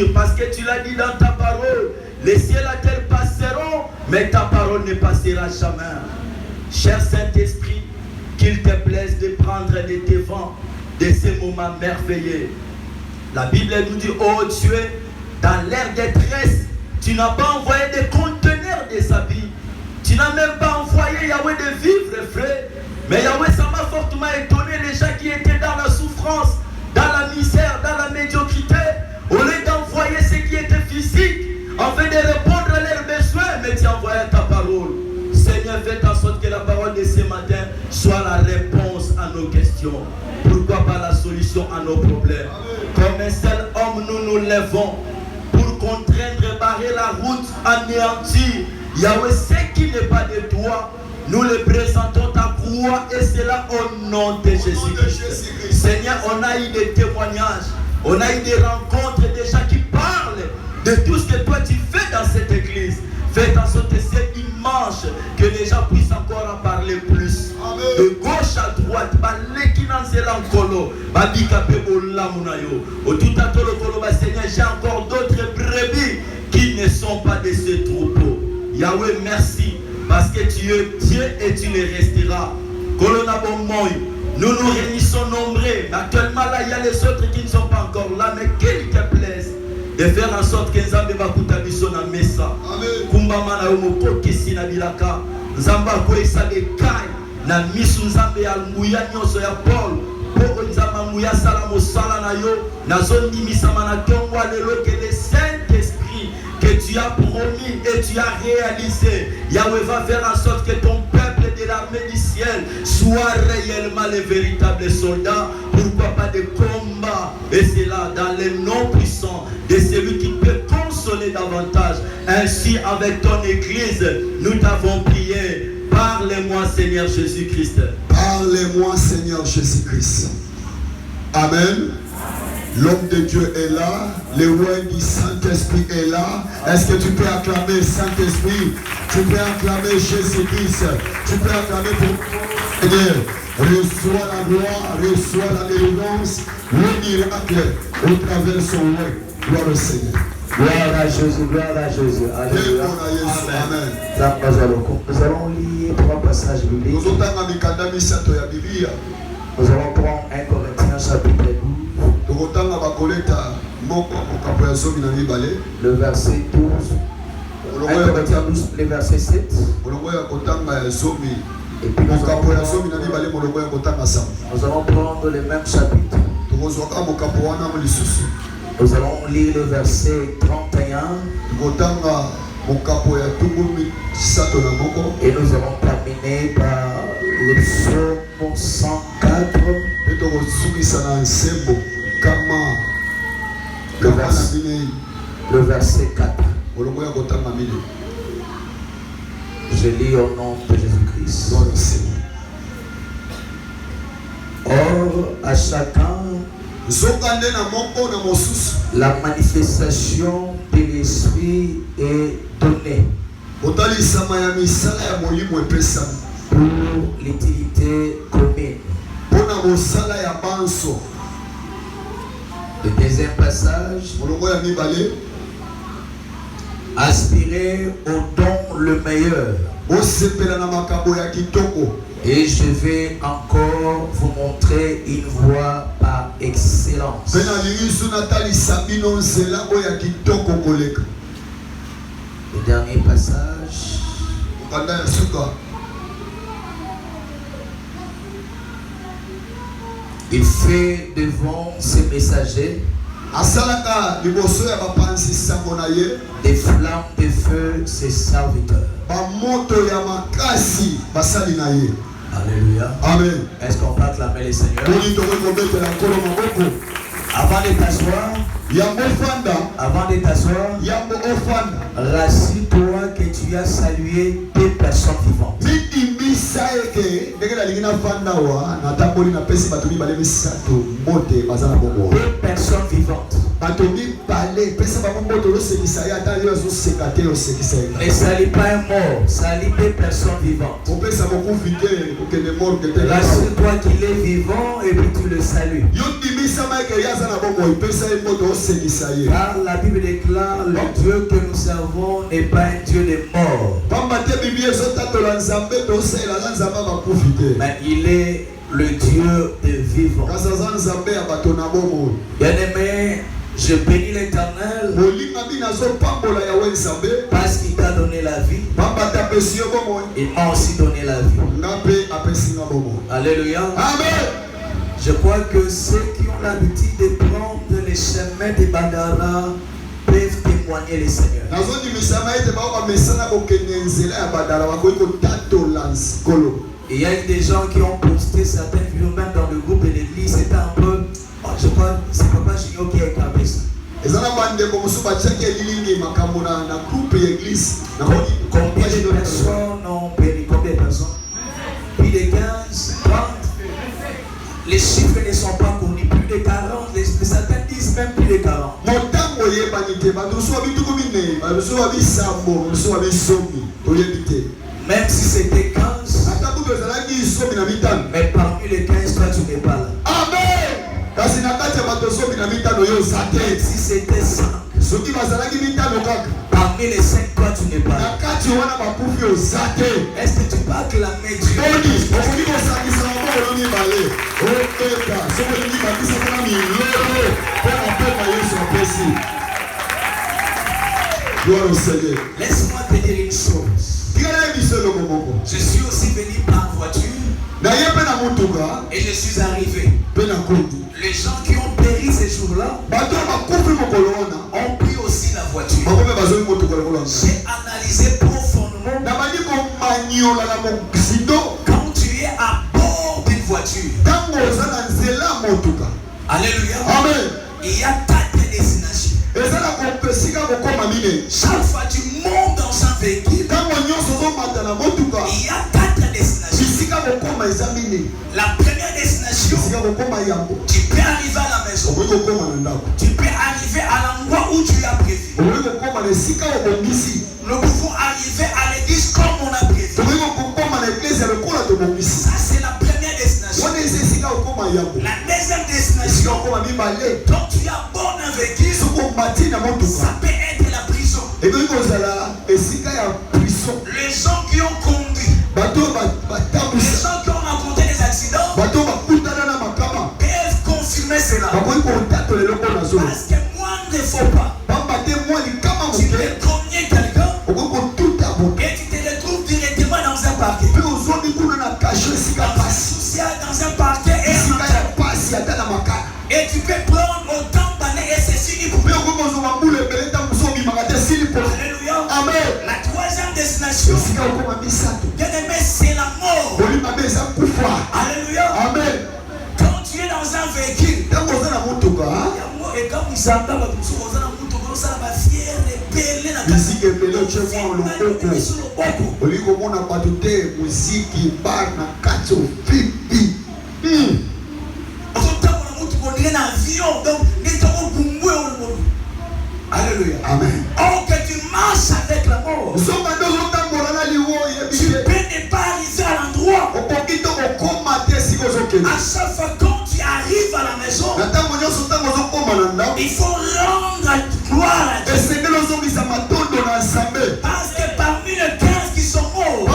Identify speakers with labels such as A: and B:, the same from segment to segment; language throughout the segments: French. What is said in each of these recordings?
A: mourir parce que tu l'as dit dans ta parole. Les cieux et la terre passeront, mais ta parole ne passera jamais. Cher Saint-Esprit, qu'il te plaise de prendre les devants de ces moments merveilleux. La Bible nous dit, oh Dieu, dans l'ère détresse, tu n'as pas envoyé des conteneurs des habits. Tu n'as même pas envoyé Yahweh de vivre, frère. Mais Yahweh, ça m'a fortement étonné, les gens qui étaient dans la souffrance, dans la misère, dans la médiocrité, au lieu d'envoyer ce qui était physique, afin de répondre à leurs besoins, mais tu envoyais ta parole. Seigneur, fais en sorte que la parole de ce matin soit la réponse à nos questions. Pourquoi pas la solution à nos problèmes? Comme un seul homme, nous nous levons pour contraindre, barrer la route, anéantir. Yahweh, ce qui n'est pas de toi, nous le présentons ta croix et c'est là au nom de Jésus-Christ. Seigneur, on a eu des témoignages, on a eu des rencontres, des gens qui parlent de tout ce que toi tu fais dans cette église. Fais en sorte que c'est immense, que les gens puissent encore en parler plus. Amen. De gauche à droite, Seigneur, j'ai encore d'autres brebis qui ne sont pas de ce troupeau. Yahweh, merci, parce que tu es Dieu et tu le resteras. Nous nous réunissons nombreux. Actuellement, là, il y a les autres qui ne sont pas encore là, mais qu'il te plaise de faire en sorte que Nzambe bakuta biso na mesa. Kumbama na yomoko kisi na bilaka. Nzamba ko esabe kai na misu Nzambe ya nguya nyoso ya Paul. Poko Nzamba nguya sala mosala na yo. Na zone misama na tongwa lelo que le Saint-Esprit que tu as promis et tu as réalisé. Yahweh va faire en sorte que ton peuple de l'armée du ciel soit réellement les véritables soldats. Pourquoi pas de combat? Et c'est là dans les noms puissants de celui qui peut consoler davantage. Ainsi avec ton église, nous t'avons prié. Parlez-moi Seigneur Jésus-Christ.
B: Parlez-moi Seigneur Jésus-Christ. Amen. L'homme de Dieu est là, le roi du Saint-Esprit est là. Est-ce que tu peux acclamer Saint-Esprit? Tu peux acclamer Jésus-Christ. Tu peux acclamer pour Seigneur. Reçois la gloire, reçois la délivrance, le miracle au travers son nom. Gloire au Seigneur.
C: Gloire à Jésus, gloire à Jésus. Alléluia. Amen. Nous allons lire trois passages bibliques. Nous allons prendre 1 Corinthiens chapitre 12. Le verset 12. 1 Corinthiens 12, le verset 7. Et puis nous allons prendre le même chapitre. Nous allons lire le verset 31. Et nous allons terminer par le psaume 104. Le verset 4. Je lis au nom de Jésus-Christ. Or, à chacun, la manifestation de l'esprit est donnée pour l'utilité commune. Le deuxième passage, aspirez au don le meilleur. Et je vais encore vous montrer une voie par excellence. Le dernier passage. Il fait devant ses messagers des flammes de feu ses serviteurs. Alléluia.
B: Amen.
C: Est-ce qu'on peut acclamer les Seigneurs? Avant de t'asseoir, rassure-toi que tu as salué deux personnes vivantes. Deux personnes vivantes. Ne salit pas un mort, salit des personnes vivantes. Rassure-toi qu'il est vivant et puis tu le salues. Car la Bible déclare le Dieu que nous servons n'est pas un Dieu des morts. Mais il est le Dieu des vivants. Bien-aimé, je bénis l'Éternel parce qu'il t'a donné la vie. Il m'a aussi donné la vie. Alléluia.
B: Amen.
C: Je crois que ceux qui ont l'habitude de prendre les chemins de Badara peuvent témoigner le Seigneur. Il y a eu des gens qui ont posté certaines vidéos même dans le groupe de l'église. C'était un peu, je crois, c'est Papa Junior qui a éclaté ça. Combien de personnes ont péri? Combien de personnes? Plus de 15, 30. Les chiffres ne sont pas connus. Plus de 40. Certains disent même plus de 40. Même si c'était 15. Mais parmi les 15, toi tu n'es pas là.
B: Amen.
C: Même si c'était 5. Parmi les 5, toi tu n'es pas là. Est-ce que tu peux acclamer Dieu? Laisse-moi te dire une chose. Je suis aussi venu par voiture et je suis arrivé. Les gens qui ont péri ces jours-là ont pris aussi la voiture. J'ai analysé profondément. Quand tu es à bord d'une voiture, alléluia, il y a 4 destinations. Chaque fois que tu montes dans un véhicule, il y a 4 destinations. La première destination, tu peux arriver à la maison. Tu peux arriver à l'endroit où tu as prévu. Nous pouvons arriver à l'église comme on a prévu. Ça c'est la première destination. La deuxième destination, quand tu es à bord d'un véhicule, ça peut être la prison. Les gens qui ont conduit, les gens qui ont rencontré des accidents peuvent confirmer cela. Parce que moi ne faut pas. Tu peux cogner quelqu'un et tu te retrouves directement dans un parquet. Dans un parquet et tu peux prendre autant d'années et c'est fini pour toi. Alléluia.
B: Amen.
C: La troisième destination, bien-aimé, c'est la mort. Alléluia.
B: Amen.
C: Quand tu es dans un véhicule, et quand vous savez, alléluia.
B: Amen.
C: Or que tu marches avec la mort, tu peux ne pas arriver à l'endroit. À chaque fois quand tu arrives à la maison, il faut rendre gloire à Dieu. Parce que parmi les 15 qui sont morts,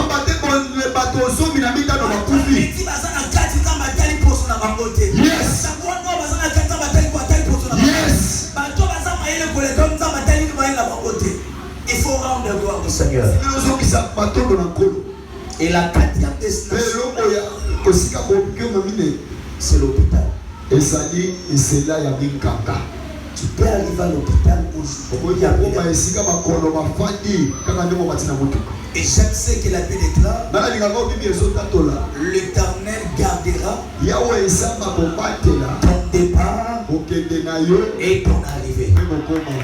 C: il faut rendre gloire au Seigneur. Et la 4e destination, c'est l'hôpital. Tu peux arriver à l'hôpital aujourd'hui. Et j'aime ce que la Bible déclare. L'Éternel gardera ton départ et ton arrivée.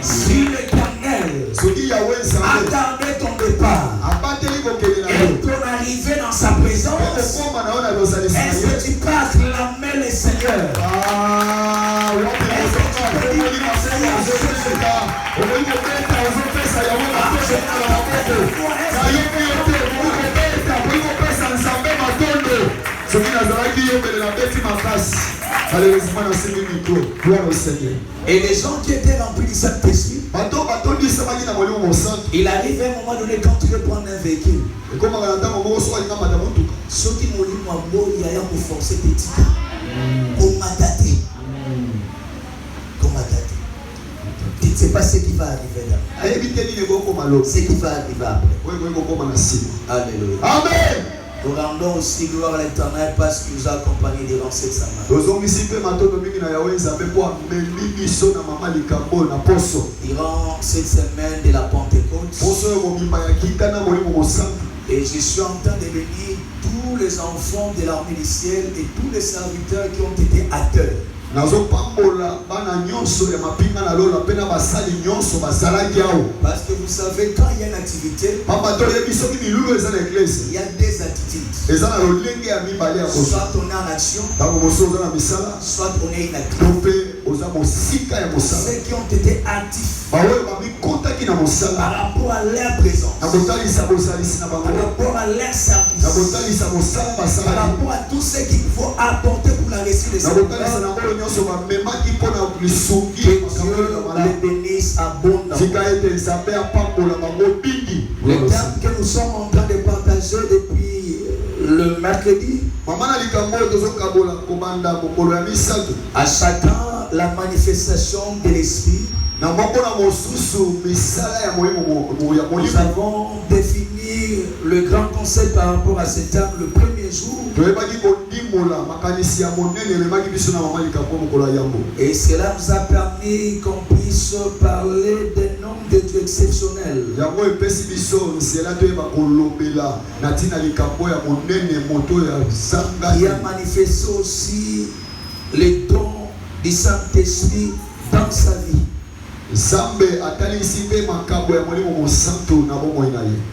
C: Si l'Éternel a gardé ton départ et ton arrivée dans sa présence, est-ce que tu peux acclamer le Seigneur? Est-ce que tu peux dire Et les gens qui étaient remplis du Saint-Esprit, il arrive à un moment donné quand tu veux prendre un véhicule. Ceux qui m'ont dit, moi, il y a pour forcer petit cas. Comme m'a daté. Tu ne sais pas ce qui va arriver là. Ce qui va arriver après. Alléluia.
B: Amen.
C: Nous rendons aussi gloire à l'Éternel parce qu'il nous a accompagnés durant cette semaine. Durant cette semaine de la Pentecôte. Et je suis en train de bénir tous les enfants de l'armée du ciel et tous les serviteurs qui ont été acteurs. Parce que vous savez, quand il y a une activité, il y a des attitudes. Soit on est en action, soit on est inactif. Ceux qui ont été actifs par rapport à leur présence, par rapport à leur service, par rapport à tout ce qu'il faut apporter pour la réussite de cette œuvre, que Dieu les bénisse abondamment. Le terme que nous sommes en train de partager depuis le mercredi, à chacun la manifestation de l'esprit. Nous avons défini le grand concept par rapport à ce terme le premier jour. Et cela nous a permis qu'on puisse parler d'un homme de Dieu exceptionnel. Qui a manifesté aussi les dons du Saint-Esprit dans sa vie.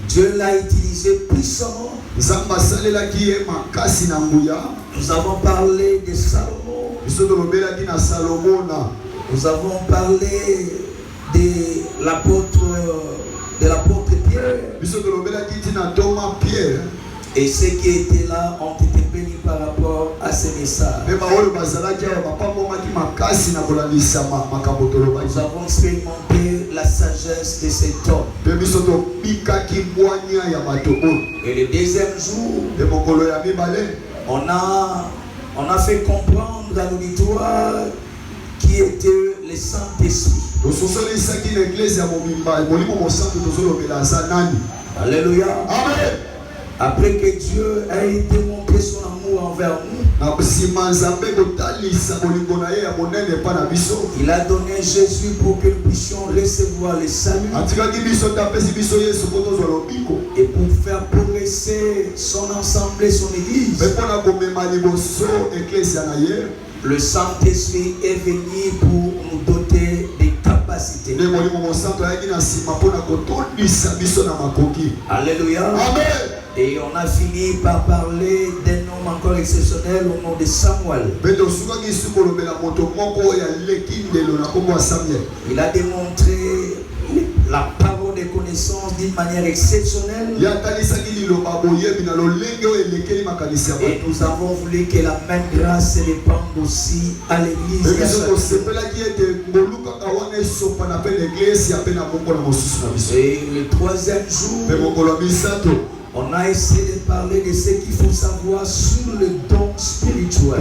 C: Dieu l'a utilisé puissamment. Nous avons parlé de Salomon. Nous avons parlé de l'apôtre Pierre. Et ceux qui étaient là ont été bénis par rapport à ce message. Nous avons expérimenté la sagesse de cet homme. Et le deuxième jour, on a fait comprendre à l'auditoire qui était le Saint-Esprit. Alléluia.
B: Amen.
C: Après que Dieu a démontré son amour envers nous, il a donné Jésus pour que nous puissions recevoir le salut et pour faire progresser son ensemble et son église. Le Saint-Esprit est venu pour nous doter des capacités. Alléluia.
B: Amen.
C: Et on a fini par parler d'un homme encore exceptionnel au nom de Samuel. Il a démontré la parole de connaissance d'une manière exceptionnelle. Et nous avons voulu que la même grâce se répande aussi à l'église. Et le troisième jour, on a essayé de parler de ce qu'il faut savoir sur le don spirituel.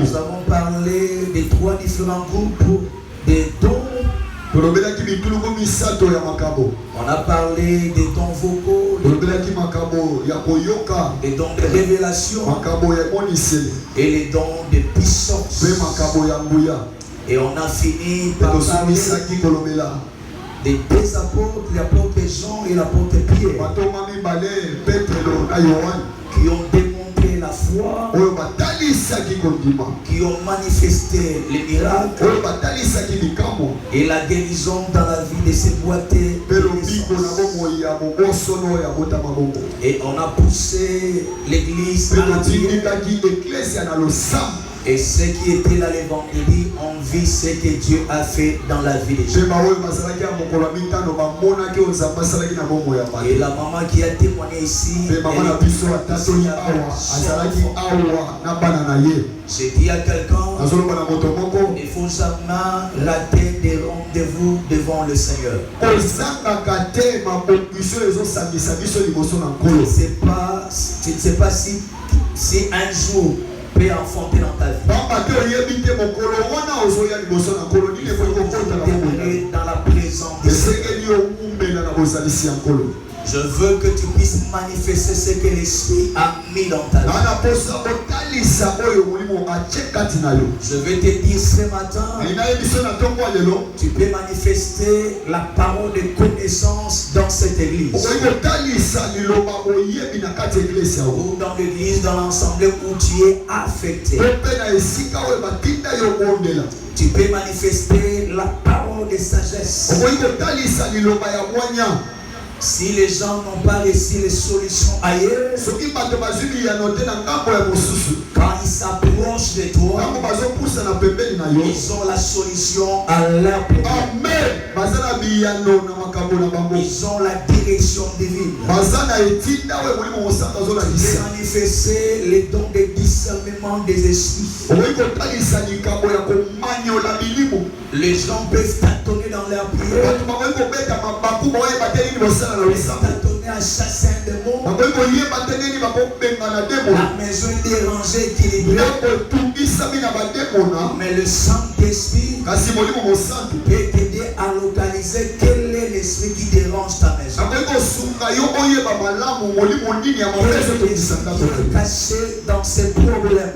C: Nous avons parlé de trois différents groupes de dons. On a parlé des dons vocaux, des dons de révélation et les dons de puissance. Et on a fini par parler des deux apôtres, l'apôtre Jean et l'apôtre Pierre, qui ont démontré la foi, qui ont manifesté les miracles et la guérison dans la vie de ces boiteux. Et on a poussé l'église à la prière. Et ceux qui étaient là les vendredis ont vu ce que Dieu a fait dans la vie des gens. Et la maman qui a témoigné ici, j'ai dit à quelqu'un, il faut jamais rater des rendez-vous devant le Seigneur. Tu ne sais pas si un jour peut enfanter dans ta vie. Dans la présence de Dieu. Je veux que tu puisses manifester ce que l'Esprit a mis dans ta vie. Je vais te dire ce matin, tu peux manifester la parole de connaissance dans cette église. Ou dans l'église, dans l'ensemble où tu es affecté. Tu peux manifester la parole de sagesse. Si les gens n'ont pas reçu les solutions ailleurs, quand ils s'approchent de toi, ils ont la solution à leur problème. Ils ont la direction divine. Tu peux manifester les dons de discernement des esprits. Les gens peuvent tâtonner dans leur prière. Tâtonner à chasser un démon. La maison est dérangée, équilibrée. Mais le Saint-Esprit peut t'aider à localiser quel est l'esprit qui dérange ta maison. Caché dans ces problèmes.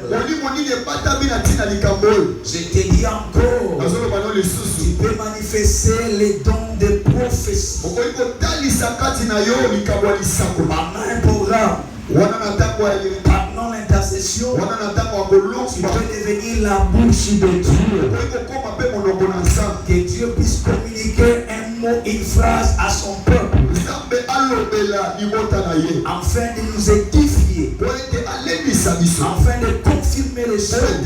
C: Je te dis encore, tu peux manifester les dons de prophétie. Pendant un programme, pendant l'intercession, tu peux devenir la bouche de Dieu. Que Dieu puisse communiquer un mot, une phrase à son peuple, afin de nous édifier, afin de confirmer les choses.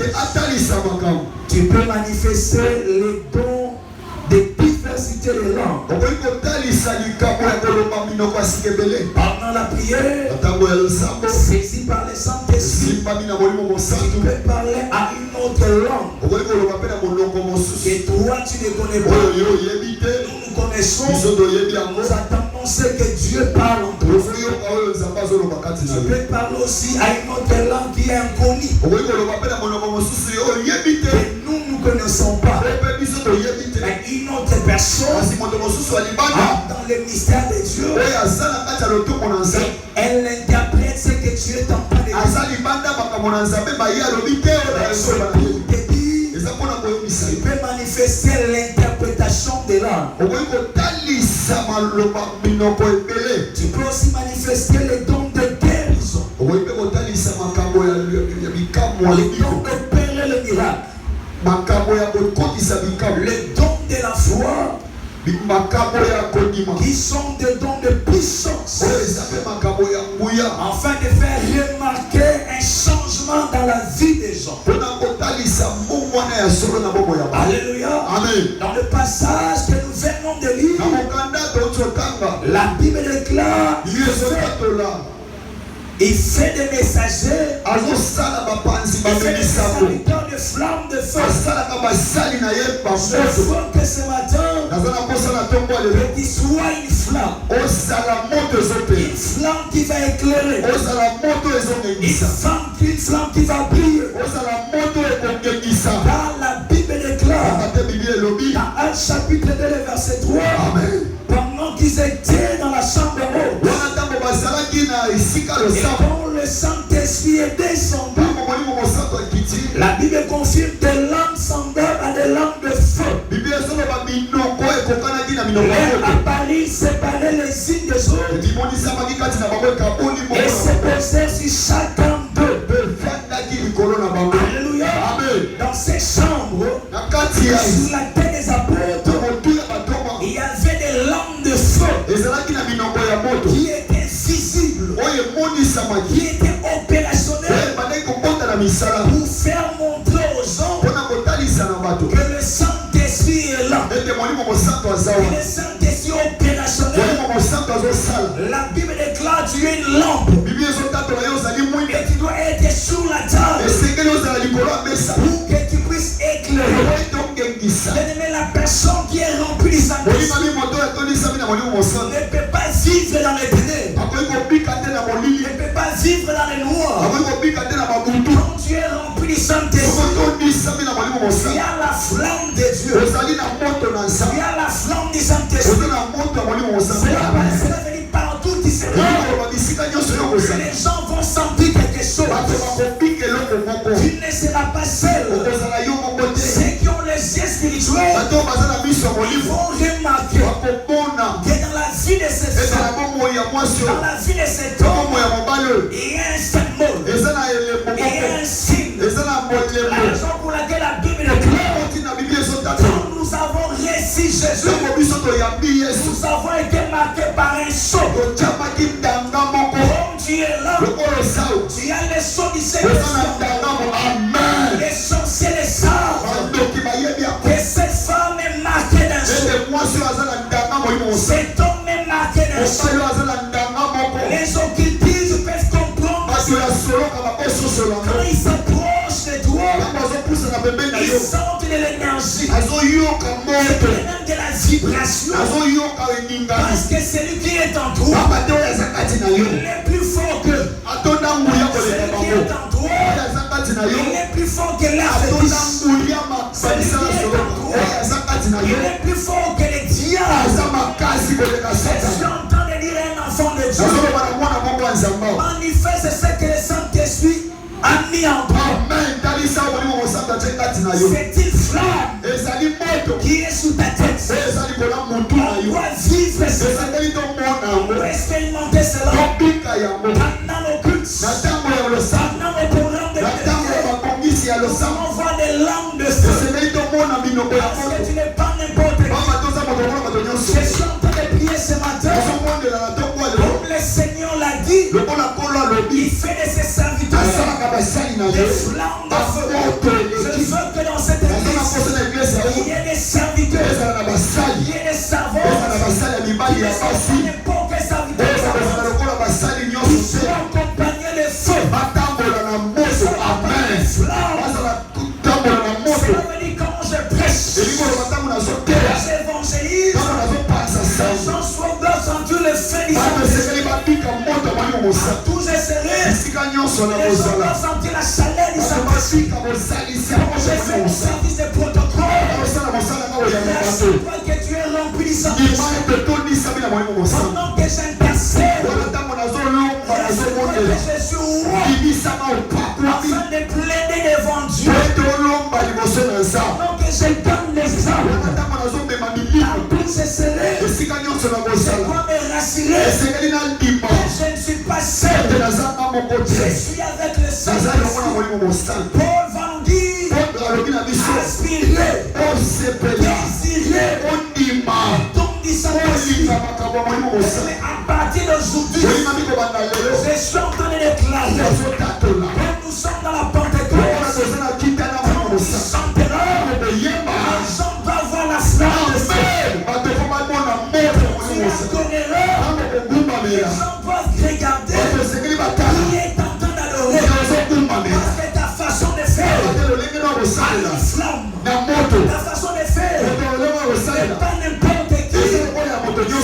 C: Tu peux manifester les dons de diversité de langues. Pendant la prière, saisi par le Saint-Esprit, tu peux parler à une autre langue que toi tu ne connais pas. Nous connaissons, nous attendons ce que Dieu parle en toi. Tu peux parler aussi à une autre langue qui est inconnue, que nous ne connaissons pas. Mais une autre personne dans le mystère de Dieu, elle interprète ce que Dieu est en train de dire. Tu peux manifester l'interprétation de l'âme. Tu peux aussi manifester les dons de guérison, les dons de père le miracle, les dons de la foi, qui sont des dons de puissance, afin de faire remarquer un changement dans la vie des gens. Alléluia. Amen. Dans le passage que nous venons de lire, la Bible déclare, il fait des messagers, il fait des serviteurs de flammes de feu. Je veux que ce matin, qu'il soit une flamme. Une flamme qui va éclairer. Une flamme qui va briller. Car la Bible déclare, dans 1 chapitre 2, verset 3, pendant qu'ils étaient dans la chambre haute, et quand le Saint-Esprit est descendu, la Bible confirme des langues semblables à des langues de feu. L'air apparut séparer les unes des autres et se posèrent sur chacun d'eux. Alléluia. Dans ces chambres, sur la tête des apôtres, il y avait des lampes de feu qui étaient visibles, qui étaient opérationnelles pour faire montrer Le Saint-Esprit opérationnel. La Bible déclare tu es une lampe. Et tu dois être sur la table pour que tu puisses éclairer. Bien-aimé, la personne qui est remplie du Saint-Esprit ne peut pas vivre dans les ténèbres. Ne peut pas vivre dans les noirs. Quand tu es rempli du Saint-Esprit, il y a la flamme de Dieu. Il y a la flamme du Saint-Esprit. Cela venir partout ici. Les gens vont sentir quelque chose. Tu ne seras pas seul. Ceux qui ont les yeux spirituels, ils vont remarquer que dans la vie de ces femmes, dans la vie de cet homme, il y a un symbole, il y a un signe. La raison pour laquelle la Bible déclare, quand nous avons reçu Jésus, nous avons été marqués par un sceau. Comme tu es là, tu as le sceau du Seigneur. Les sorciers le savent que cette femme est marquée d'un sceau. Cet homme est marqué d'un sceau. Les occultistes peuvent comprendre quand ils s'approchent de toi, ils sentent de l'énergie, même de la vibration, parce que celui qui est en toi, il est plus fort que celui qui est en toi, il est plus fort que l'artiste, celui qui est en toi, il est plus fort que les diables. Je suis en train de dire un enfant de Dieu, manifeste ce que le Saint-Esprit a mis en toi. C'est une flamme qui est sous ta tête. On doit vivre cela. On doit expérimenter cela. Pendant nos cultes, pendant nos programmes de télévision, nous allons voir des langues de feu. Parce que tu n'es pas n'importe qui. Je suis en train de prier ce matin. Comme le Seigneur l'a dit, il fait de ses serviteurs des flammes de feu. Je veux que dans cette église, il y ait des serviteurs, il y ait des servants, il y ait n'importe quel serviteur qui soit accompagné de feu. Cela veut dire quand je prêche, j'évangélise, les gens doivent sentir le feu du Saint-Esprit. Tous et serrés, les gens doivent sentir la chaleur du Saint-Esprit. Quand je fais mon service de protocole, l'assure-toi que tu es rempli du Saint-Esprit. Pendant que j'intercède, l'assure-toi que je suis roi, afin de plaider devant Dieu. Pendant que je donne l'exemple, la bouche est serrée, je dois me rassurer que je ne suis pas seul. Je suis avec le Saint-Esprit. Paul va nous dire aspirer, désirer, don du Saint-Esprit. Mais à partir d'aujourd'hui, je suis en train de déclarer que nous sommes dans la Pentecôte. Nous chanterons, les gens doivent voir la flamme de feu. Tu la connaîras, les gens doivent regarder qui est en train d'adorer. Parce que ta façon de faire a une flamme. Ta façon de faire n'est pas n'importe qui.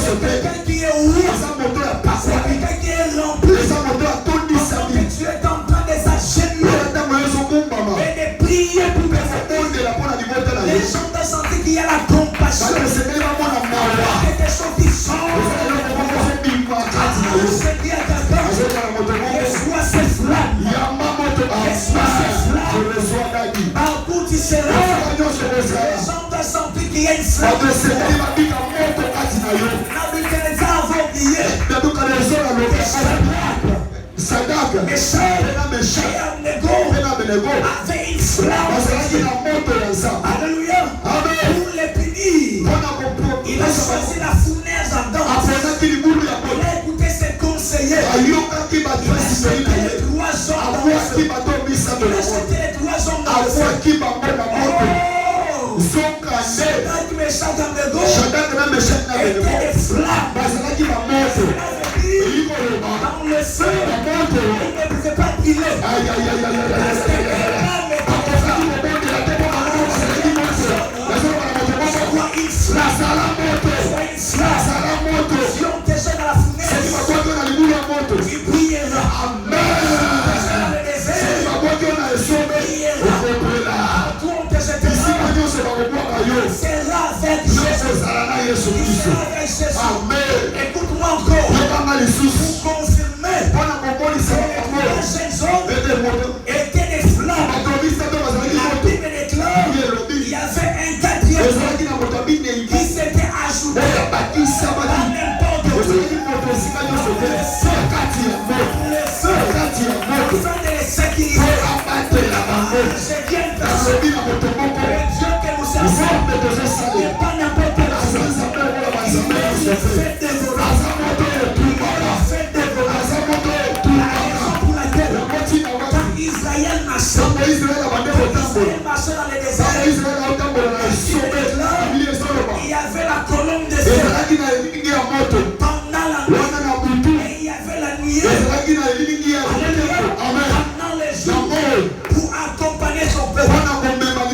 C: C'est quelqu'un qui est oui. C'est quelqu'un qui est rempli. Pendant que tu es en train de s'agenouiller et de prier pour que les gens te sentent qu'il y a la compassion. Quelque chose qui change. Je dis à quelqu'un, reçois ces flammes. Reçois ces flammes. Partout tu seras, les gens te sentent qu'il y a une flamme. Nabuchodonosor avait oublié. Sadak, Meshach et Abednego avaient une flamme. Alléluia. Pour les punir, il a choisi la fournaise d'Adam. Il a écouté ses conseillers. Il a jeté les 3 hommes dans le feu. Il a jeté les 3 hommes dans le feu. Sadak, Meshach Meshach et Abednego étaient des flammes. Dans le feu, ils ne pouvaient pas briller. Parce que les flammes étaient des flammes. Sois une flamme. Si on te jette dans la fumée, tu brilleras. Dans le désert, tout on te jettera. Sera avec Jésus. Écoute-moi encore. Pour confirmer que les jeunes hommes étaient des flammes. La Bible déclare qu'il y avait un quatrième qui s'était ajouté à n'importe où. Afin de les sécuriser. C'est bien parce que le Dieu que nous servons n'est pas n'importe quel chose. Il fait dévorer. La raison pour laquelle quand Israël marchait dans le désert, il y avait la colonne de feu pendant la nuit et il y avait la nuée pendant les jours pour accompagner son peuple.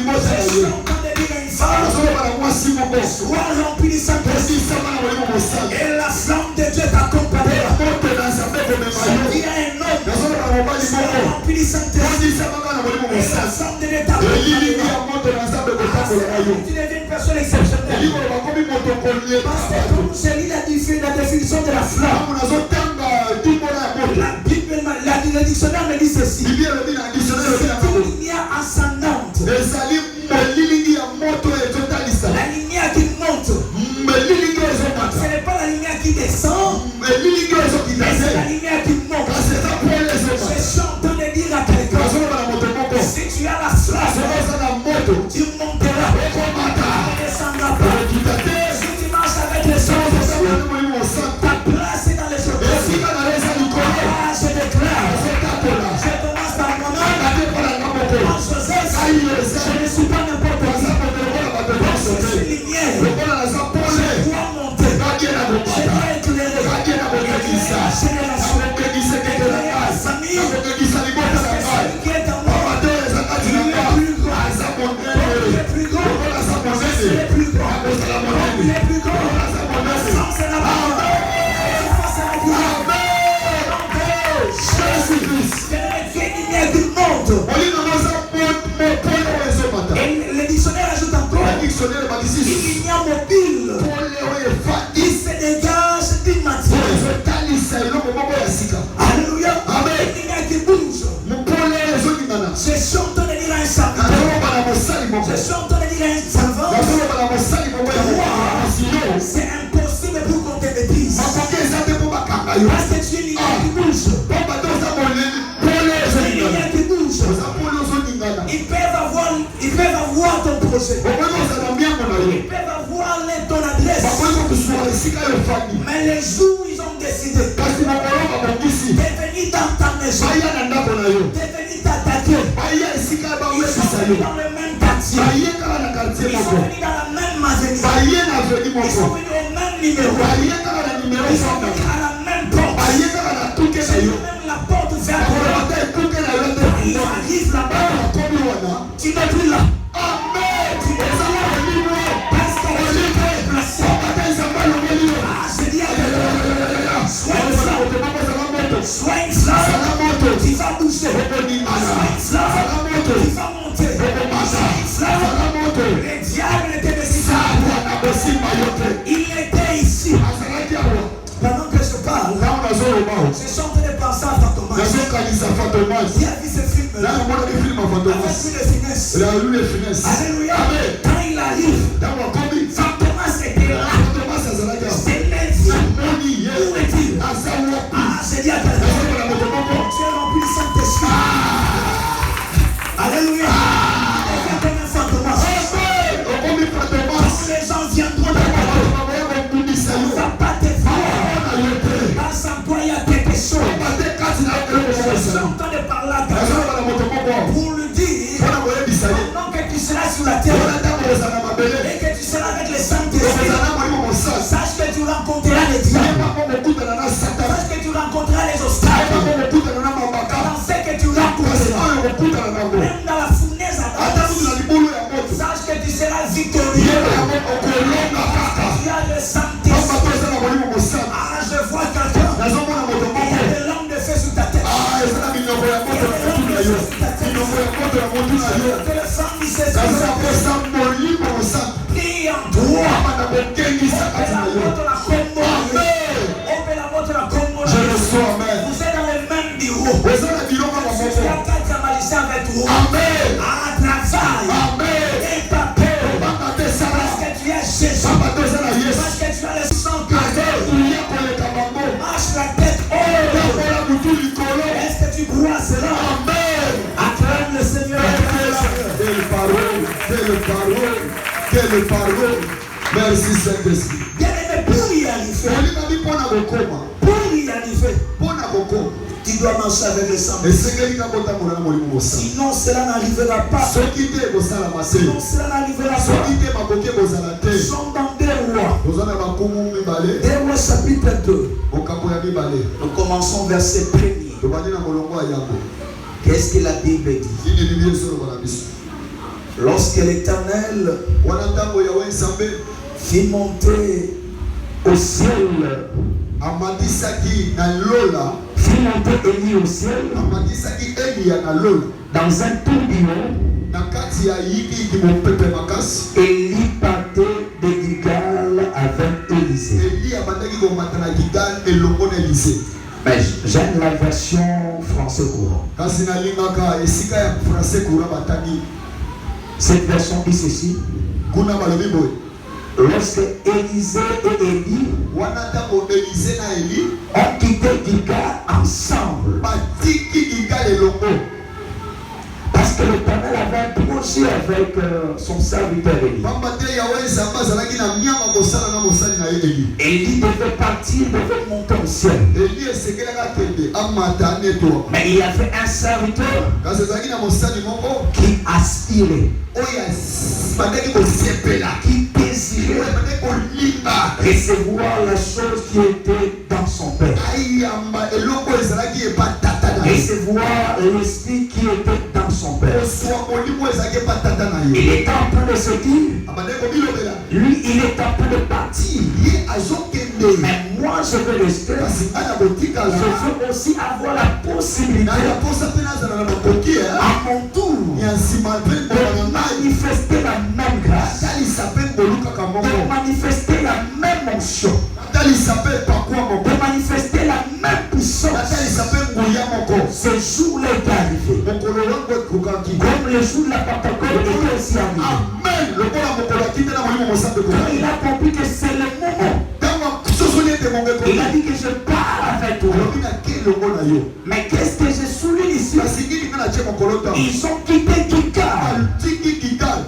C: Je suis en train de dire à une femme, sois rempli du Saint-Esprit et la flamme de Dieu t'accompagnera. Il y a un homme, sois rempli du Saint-Esprit et la flamme de Dieu t'accompagnera. Tu deviens une personne exceptionnelle. Parce que quand je lis la définition de la flamme, la dictionnaire me dit ceci. C'est une lumière ascendante. La lumière qui monte. Ce n'est pas la lumière qui descend, mais c'est la lumière qui monte. Je suis en train de dire à quelqu'un, si tu as la flamme, tu monteras, tu ne descendras pas. Si tu marches avec les choses, ta place est dans les choses. Je déclare, je commence par moi-même. En Joseph, je ne suis pas n'importe qui. Je suis lumière. Je dois monter. Je dois éclairer la génération, éclairer la famille. Parce que celui qui est en moi, il est plus grand. Il est plus grand. Il est plus grand. Il est plus grand. La force est là-bas. La force est là-bas. Jésus-Christ. C'est une lumière du monde. Et le dictionnaire ajoute encore une lumière mobile qui se dégage d'une matière. Alléluia. Une lumière qui bouge. Je suis en train de dire à un serviteur. Je suis en train de dire à un servant. C'est impossible pour qu'on te maîtrise. Parce que tu es une lumière qui bouge. Une lumière qui bouge. Ils peuvent avoir ton projet. Ils peuvent avoir ton adresse. Mais les jours ils ont décidé de venir dans ta maison, de venir t'attaquer. Ils sont venus dans le même quartier. Ils sont venus dans la même avenue. Ils sont venus au même numéro. Ils sont venus à la même porte. Même la porte ouverte. Ils arrivent là-bas. Tu n'es plus là. Tu n'es plus là. Parce que Dieu est placé. Je dis à quelqu'un, sois une flamme. Tu vas bouger. Sois une flamme. Tu vas monter. Sois une flamme. Le diable était décidé. Il était ici. Pendant que je parle, je suis en train de penser à Fantomas. Qui a vu ce film-là avec une finesse. Alléluia. Quand il arrive, Fantomas était là. C'est l'énergie. Où est-il? C'est dit à quelqu'un, tu es rempli du Saint-Esprit. Alléluia. Et quand on est Fantomas, quand les gens viendront de toi, on ne va pas te voir. Parce qu'en toi, il y a quelque chose. Je suis en train de parler à quelqu'un pour lui dire, pendant que tu seras sur la terre et que tu seras Que le sang du Saint-Esprit prie en toi.
B: Je reçois, amen.
C: Vous êtes dans le même bureau. Il y a 4 magiciens avec vous.
B: Amen.
C: À travail.
B: Amen.
C: Et pas peur. Parce que tu es Jésus. Parce que tu as le sang que marche la tête haute. Est-ce que tu crois cela?
B: Amen.
C: Acclame le Seigneur.
B: Quelle parole, quelle parole, quelle parole. Merci Saint-Esprit.
C: Bien aimé, pour y arriver, tu dois marcher avec le sang. Sinon cela n'arrivera pas. Sinon cela n'arrivera pas. Nous sommes dans 2 Rois. 2 Rois chapitre 2. Nous commençons verset 1er. Qu'est-ce que la Bible dit? Lorsque l'Éternel fit monter au ciel, fit monter Élie au ciel, dans un tourbillon, Élie partait de Gilgal avec Élisée. Mais j'aime la version français courant. Cette version dit ceci. Lorsque Élisée et Élie ont quitté Gilgal ensemble, parce que l'Éternel avait un projet avec son serviteur Élie. Élie devait partir, devait monter au ciel. Mais il y avait un serviteur qui aspirait, qui désirait recevoir la chose qui était dans son père, recevoir l'esprit qui était dans son père. Il est en train de se dire, lui il est en train de partir, mais moi je veux rester. Je veux aussi avoir la possibilité à mon tour de manifester la même grâce, de manifester la même onction, de manifester la même puissance. Ce jour-là est arrivé, comme le jour de la Pentecôte était aussi arrivé. Quand il a compris que c'est le moment, il a dit que je parle avec toi. Mais qu'est-ce que je souligne ici? Ils ont quitté Gilgal.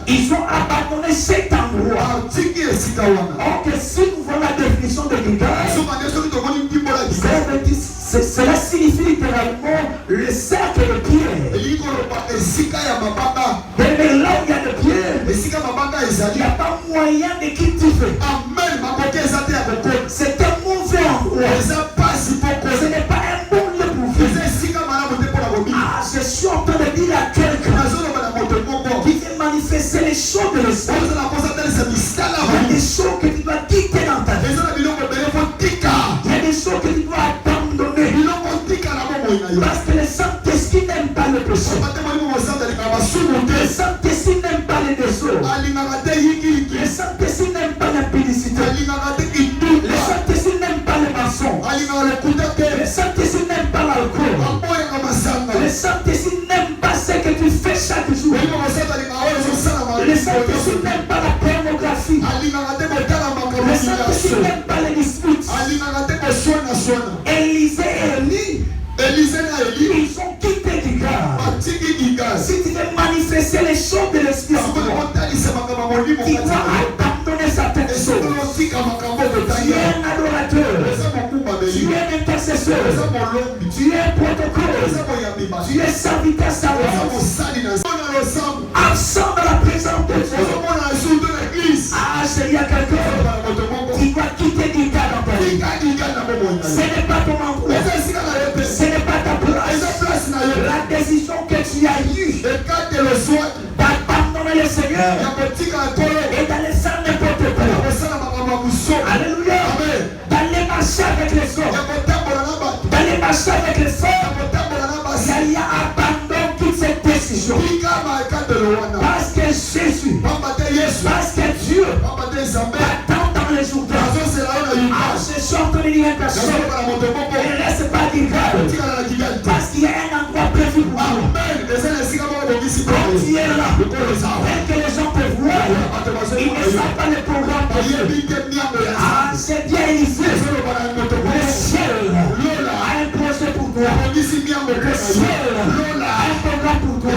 C: Ils ont abandonné cet endroit. Or que si nous voyons la définition de Gilgal, cela signifie littéralement le cercle de pierre. Mais là où il y a de pierre, il n'y a pas moyen de cultiver. C'est un mauvais endroit. Ce n'est pas un bon lieu pour vivre. Ah, je suis en train de dire à quelqu'un qui veut manifester les choses de l'esprit. Il y a des choses que tu dois quitter dans ta vie. Il y a des choses que tu dois abandonner. Parce que le Saint-Esprit n'aime pas le péché. Le Saint-Esprit n'aime pas les désordres. Le Saint-Esprit n'aime pas l'impudicité. Le Saint-Esprit n'aime pas les mensonges. Le Saint-Esprit n'aime pas l'alcool. Le Saint-Esprit n'aime pas ce que tu fais chaque jour. Le Saint-Esprit n'aime pas la pornographie. Le Saint-Esprit n'aime pas les disputes. Élisée et Élie, ils ont quitté Gilgal. Si tu veux manifester les choses de l'esprit, tu dois abandonner certaines choses. Tu es un adorateur, tu es un intercesseur, tu es un protocole, tu es serviteur salvateur. Absent de la présence de Dieu. Ah, il y a quelqu'un qui doit quitter Gilgal dans ta vie. Ce n'est pas ton endroit, ce n'est pas ta place. La décision que tu as eue d'abandonner le Seigneur et d'aller faire n'importe quoi. Alléluia. D'aller marcher avec les hommes, d'aller marcher avec les femmes. Il y a abandon toute cette décision. Parce que Jésus, parce que Dieu attend dans les jours je suis en train de dire à personne, ne laisse pas d'égale, parce qu'il y a un endroit prévu pour vous. Quand tu es là, dès que les gens te voient, ils ne savent pas le programme de Dieu. C'est bien ici. Le ciel a un projet pour toi. Le ciel a un programme pour toi.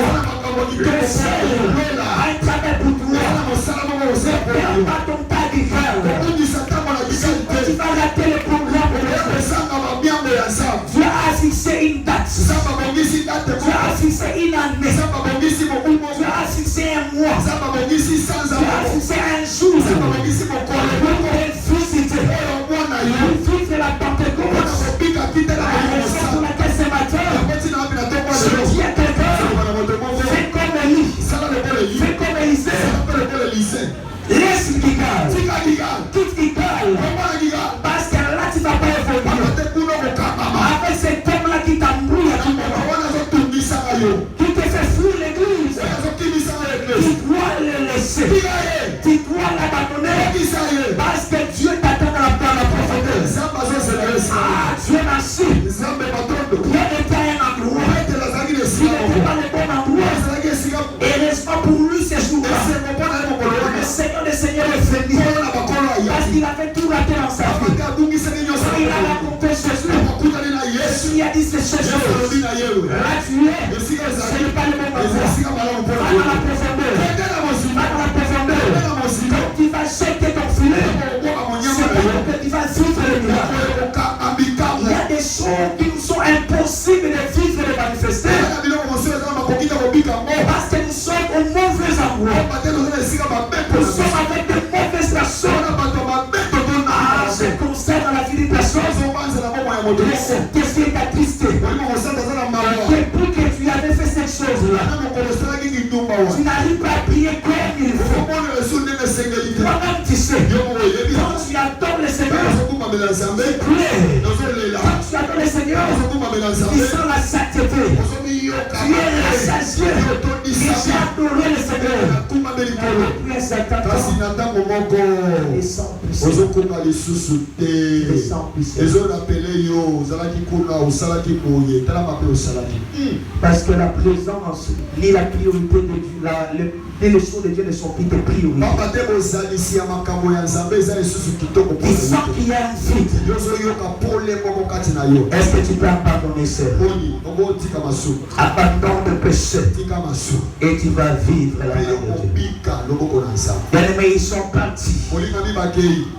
C: Le ciel a un travail pour toi. Ne perds pas ton temps d'égale. Tu vas rater le programme de Dieu. Dieu a fixé une date. Dieu a fixé une année. Dieu a fixé un mois. Dieu a fixé un jour. Pour visiter. Pour vivre la Pentecôte. La raison pour laquelle ce matin, je dis à quelqu'un, fais comme Élie. Fais comme Élisée. Laisse Gigal. Quitte Gigal. Parce que là, tu ne vas pas évoluer. Avec cet homme-là qui t'embrouille, qui te fait fuir l'église, tu dois le laisser. Tu dois l'abandonner. Parce que Dieu t'attend dans la profondeur. Dieu merci. Dieu était à un endroit. Il n'était pas le bon endroit. Et laisse-moi pour lui ces jours-là. Le Seigneur des Seigneurs est venu. Parce qu'il avait tout raté dans sa vie. Il a raconté Jésus. Jésus lui a dit c'est Jésus. Là tu es. Ce n'est pas le même endroit. Va dans la profondeur. Quand tu vas jeter ton filet, c'est pas que tu vas vivre le miracle. Il y a des choses qui nous sont impossibles de vivre et de manifester. Parce que nous sommes au mauvais endroit. Nous sommes avec de mauvaises personnes. Je constate dans la vie des personnes. Qu'est-ce qui est attristé? Depuis que tu avais fait cette chose-là, tu n'arrives pas à prier comme il faut. Toi-même tu sais. Quand tu adores le Seigneur, tu plais. Quand tu adores le Seigneur, tu sens la sainteté. Tu es rassasié. Et j'ai adoré le Seigneur. Après un certain temps, et sans parce que la présence ni la priorité de Dieu, les choses de Dieu ne sont plus des priorités. Il sent qu'il y a un vide. Est-ce que tu peux abandonner ça? Abandonne le péché et tu vas vivre la main de Dieu. Bien-aimés, ils sont partis.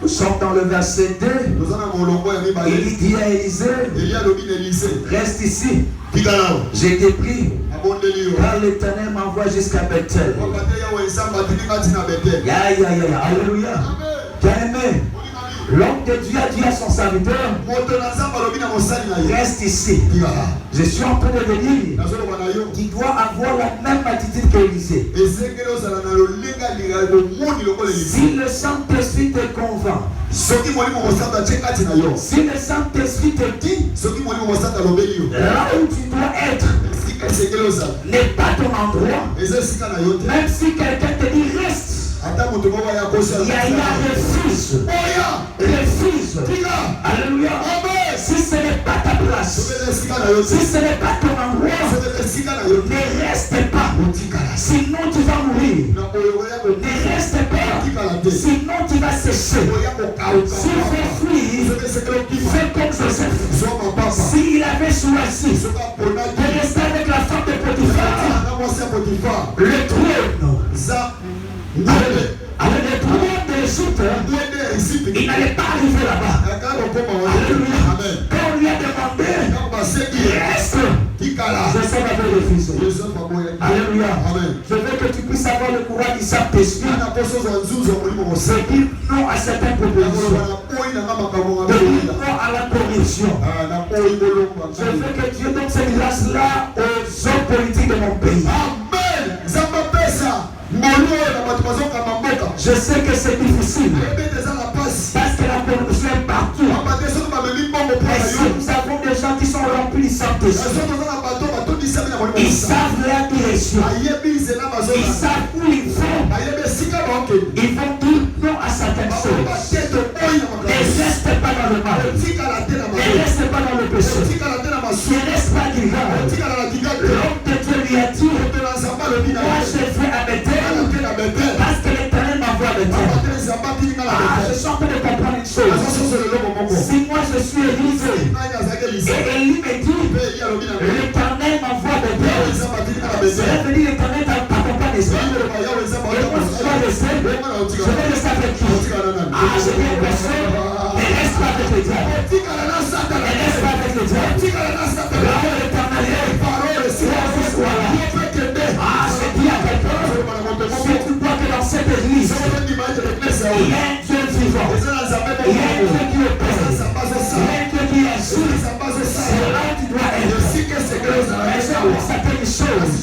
C: Nous sommes dans le verset 2. Il dit à Élisée, reste ici. J'ai été pris car l'Éternel m'envoie jusqu'à Bethel. Alléluia. Bien-aimé, l'homme de Dieu a dit à son serviteur, reste ici. Je suis en train de le dire. Tu dois avoir la même attitude qu'Élisée. Si le Saint-Esprit te convainc, si le Saint-Esprit te dit, là où tu dois être n'est pas ton endroit, même si quelqu'un te dit reste, il y a refuse. Alléluia. Si ce n'est pas ta place, si ce n'est pas ton endroit, ne reste pas. Sinon tu vas mourir. Ne reste pas. Sinon tu vas sécher. S'il fait fuir, fais comme Joseph. S'il avait choisi de rester avec la femme de Potiphar, le trône, avec le trône d'Égypte, il n'allait pas arriver là-bas. Alléluia. Quand on lui a demandé, reste. Je sais avec le Fils. Alléluia. Je veux que tu puisses avoir le courage du Saint-Esprit. C'est dire non à certaines propositions. De dire non à la corruption. Je veux que Dieu donne cette grâce-là aux hommes politiques de mon pays. Amen. Je sais que c'est difficile parce que la corruption est partout. Mais si nous avons des gens qui sont remplis du Saint-Esprit, ils savent la direction, ils savent le mal. Ne reste pas dans le péché. Ne reste pas grave. L'homme de Dieu lui a dit, moi j'ai fait à Bethel parce que l'Éternel m'envoie à Bethel. Je suis en train de comprendre une chose. Si moi je suis Élisée et Élie me dit, l'Éternel m'envoie à Bethel, cela veut dire l'Éternel t'accompagne ici. Et moi si je dois rester, je vais rester avec qui? Je viens personne, mais reste pas avec le diable. Mais reste pas avec le diable. Là où l'Éternel est, je dis à quelqu'un, si tu vois que dans cette église, il y a un Dieu vivant, il y a un Dieu qui est père, il y a un Dieu qui agit, c'est là où tu dois être. Mais je vais constater une chose,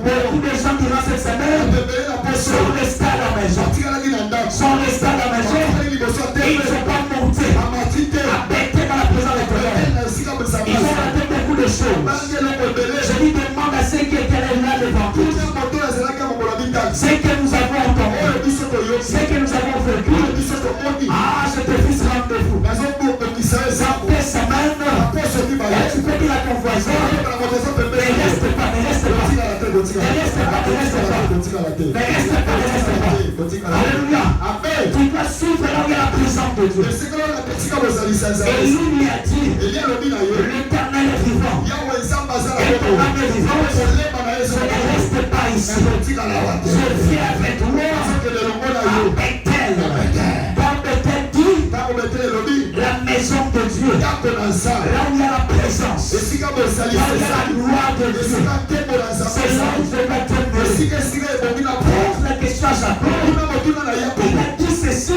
C: beaucoup de gens durant cette semaine sont restés à la maison, et ils ne sont pas montés, habiter dans la présence de l'Éternel. Ils ont raté beaucoup de choses. Je lui demande à ceux qui étaient là devant nous, ce que nous avons entendu, ce que nous avons vécu. Je te fais ce rendez-vous. Santé semaine, tu peux dire à ton voisin, ne reste pas. Alléluia. Tu dois suivre là où il y a la présence de Dieu. Et il lui a dit, l'Éternel est vivant. Et ton âme est vivante. Je ne reste pas ici. Je viens avec moi à Bethel. Dans Bethel dit la maison de Dieu. Là où il y a la présence. Là où il y a la gloire de Dieu. C'est là où je vais t'aimer. Pose la question à Jacob. Il a dit ceci.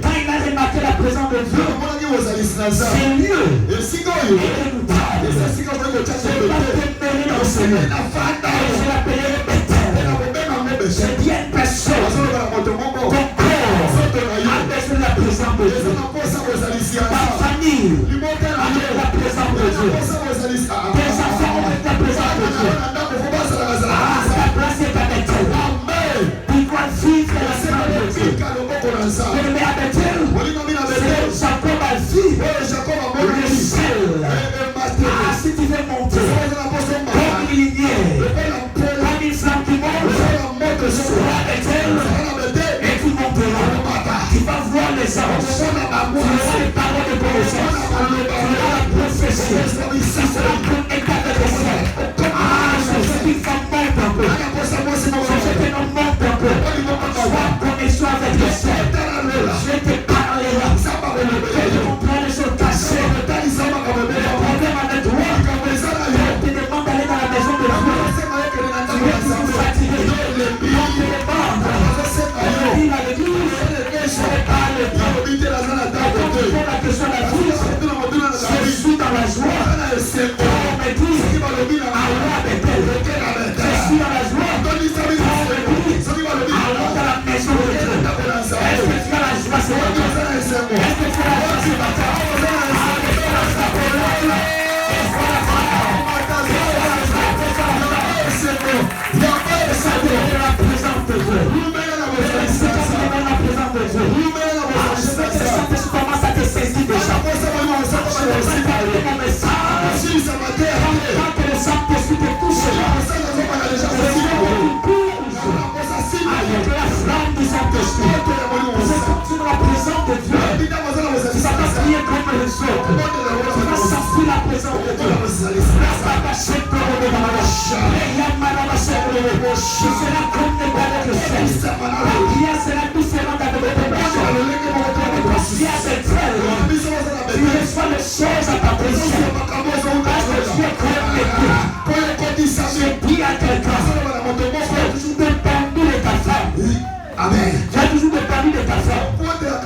C: Quand il a remarqué la présence de Dieu, c'est mieux et redoutable. Je ne vais pas t'aimer dans le Seigneur. Je l'appellerai Bethel. Je dis à une personne, ton corps a besoin de la présence de Dieu. Ta famille a besoin de la présence de Dieu. Tes enfants ont besoin de la présence de Dieu. Ta place est à Bethel. Tu dois vivre la présence de Dieu. Je mets à Bethel. Jacob a vu le ciel. Si tu veux monter, comme une lumière, comme une flamme qui monte, sois à Bethel et tu monteras. Tu vas voir les anges, tu verras les paroles de connaissance, tu verras la prophétie, ça sera comme état de dessin. Je dis ça monte un peu, je dis que l'on monte un peu, sois en connexion avec le ciel. Je te parlerai, je comprends les choses cachées, le problème avec toi, je te demande d'aller dans la maison de Dieu, tu es toujours fatigué, on te demande, je dis la l'église, je ne parle pas, quand tu poses la question à la vie, je suis dans la joie, on me dit, allons à Bethel, je suis dans la joie, on me dit, allons dans la maison de Dieu. Est-ce que tu as la joie ce matin? Est-ce que tu as la joie ce matin? La présence de Dieu. Je sais que le Saint-Esprit commence à te saisir déjà. Je sais que mon message, quand que le Saint-Esprit te touche, avec la flamme du Saint-Esprit, tu continues la présence de Dieu. Tu ne vas pas prier comme les autres. Tu vas sentir la présence de Dieu. Tu seras connecté avec le ciel. La prière sera différente avec le péché. La prière c'est très loin. Tu reçois les choses à ta position. Parce que tu es connecté. Je dis à quelqu'un, tu as toujours dépendu de ta femme. Amen. Tu as toujours dépendu de ta femme. Tu as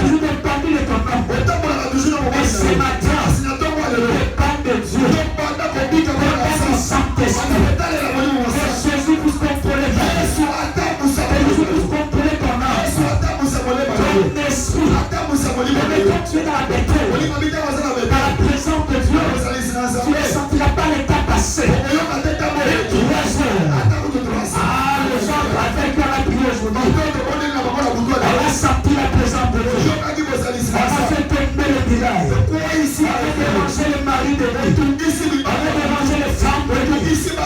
C: toujours dépendu de ton homme. Et ce matin, dépend de Dieu. Dépend du Saint-Esprit. Jésus puisse contrôler ta vie. Jésus puisse contrôler ton âme. Ton esprit. Et quand tu es dans la Bethel, dans la présence de Dieu, tu ne sentiras pas l'état passé. 3 heures. Les gens avec qui on a prié aujourd'hui, on a senti la présence de Dieu. On a fait tomber de vie. Au lieu de manger les flammes de vie. Je suis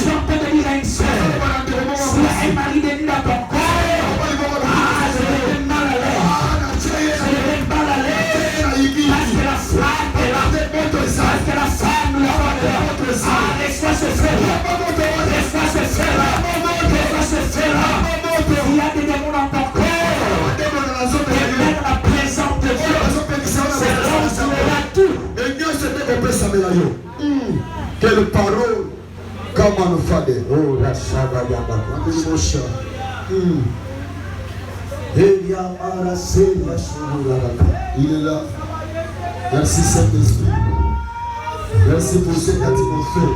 C: en train de dire à une soeur, si un mari de nuit à ton corps, je deviens mal à l'aise. Je deviens mal à l'aise. Parce que la flamme est là. Parce que la femme est là. Laisse-moi se faire là. Laisse-moi se faire là. Laisse-moi se faire là. Il y a des démons dans ton corps. Et même la présence de Dieu. C'est là où tu verras tout.
B: Quelle parole. Comment nous faire.
C: Oh, la Shabbayama.
B: Il est là. Merci Saint-Esprit. Merci pour ce atmosphère.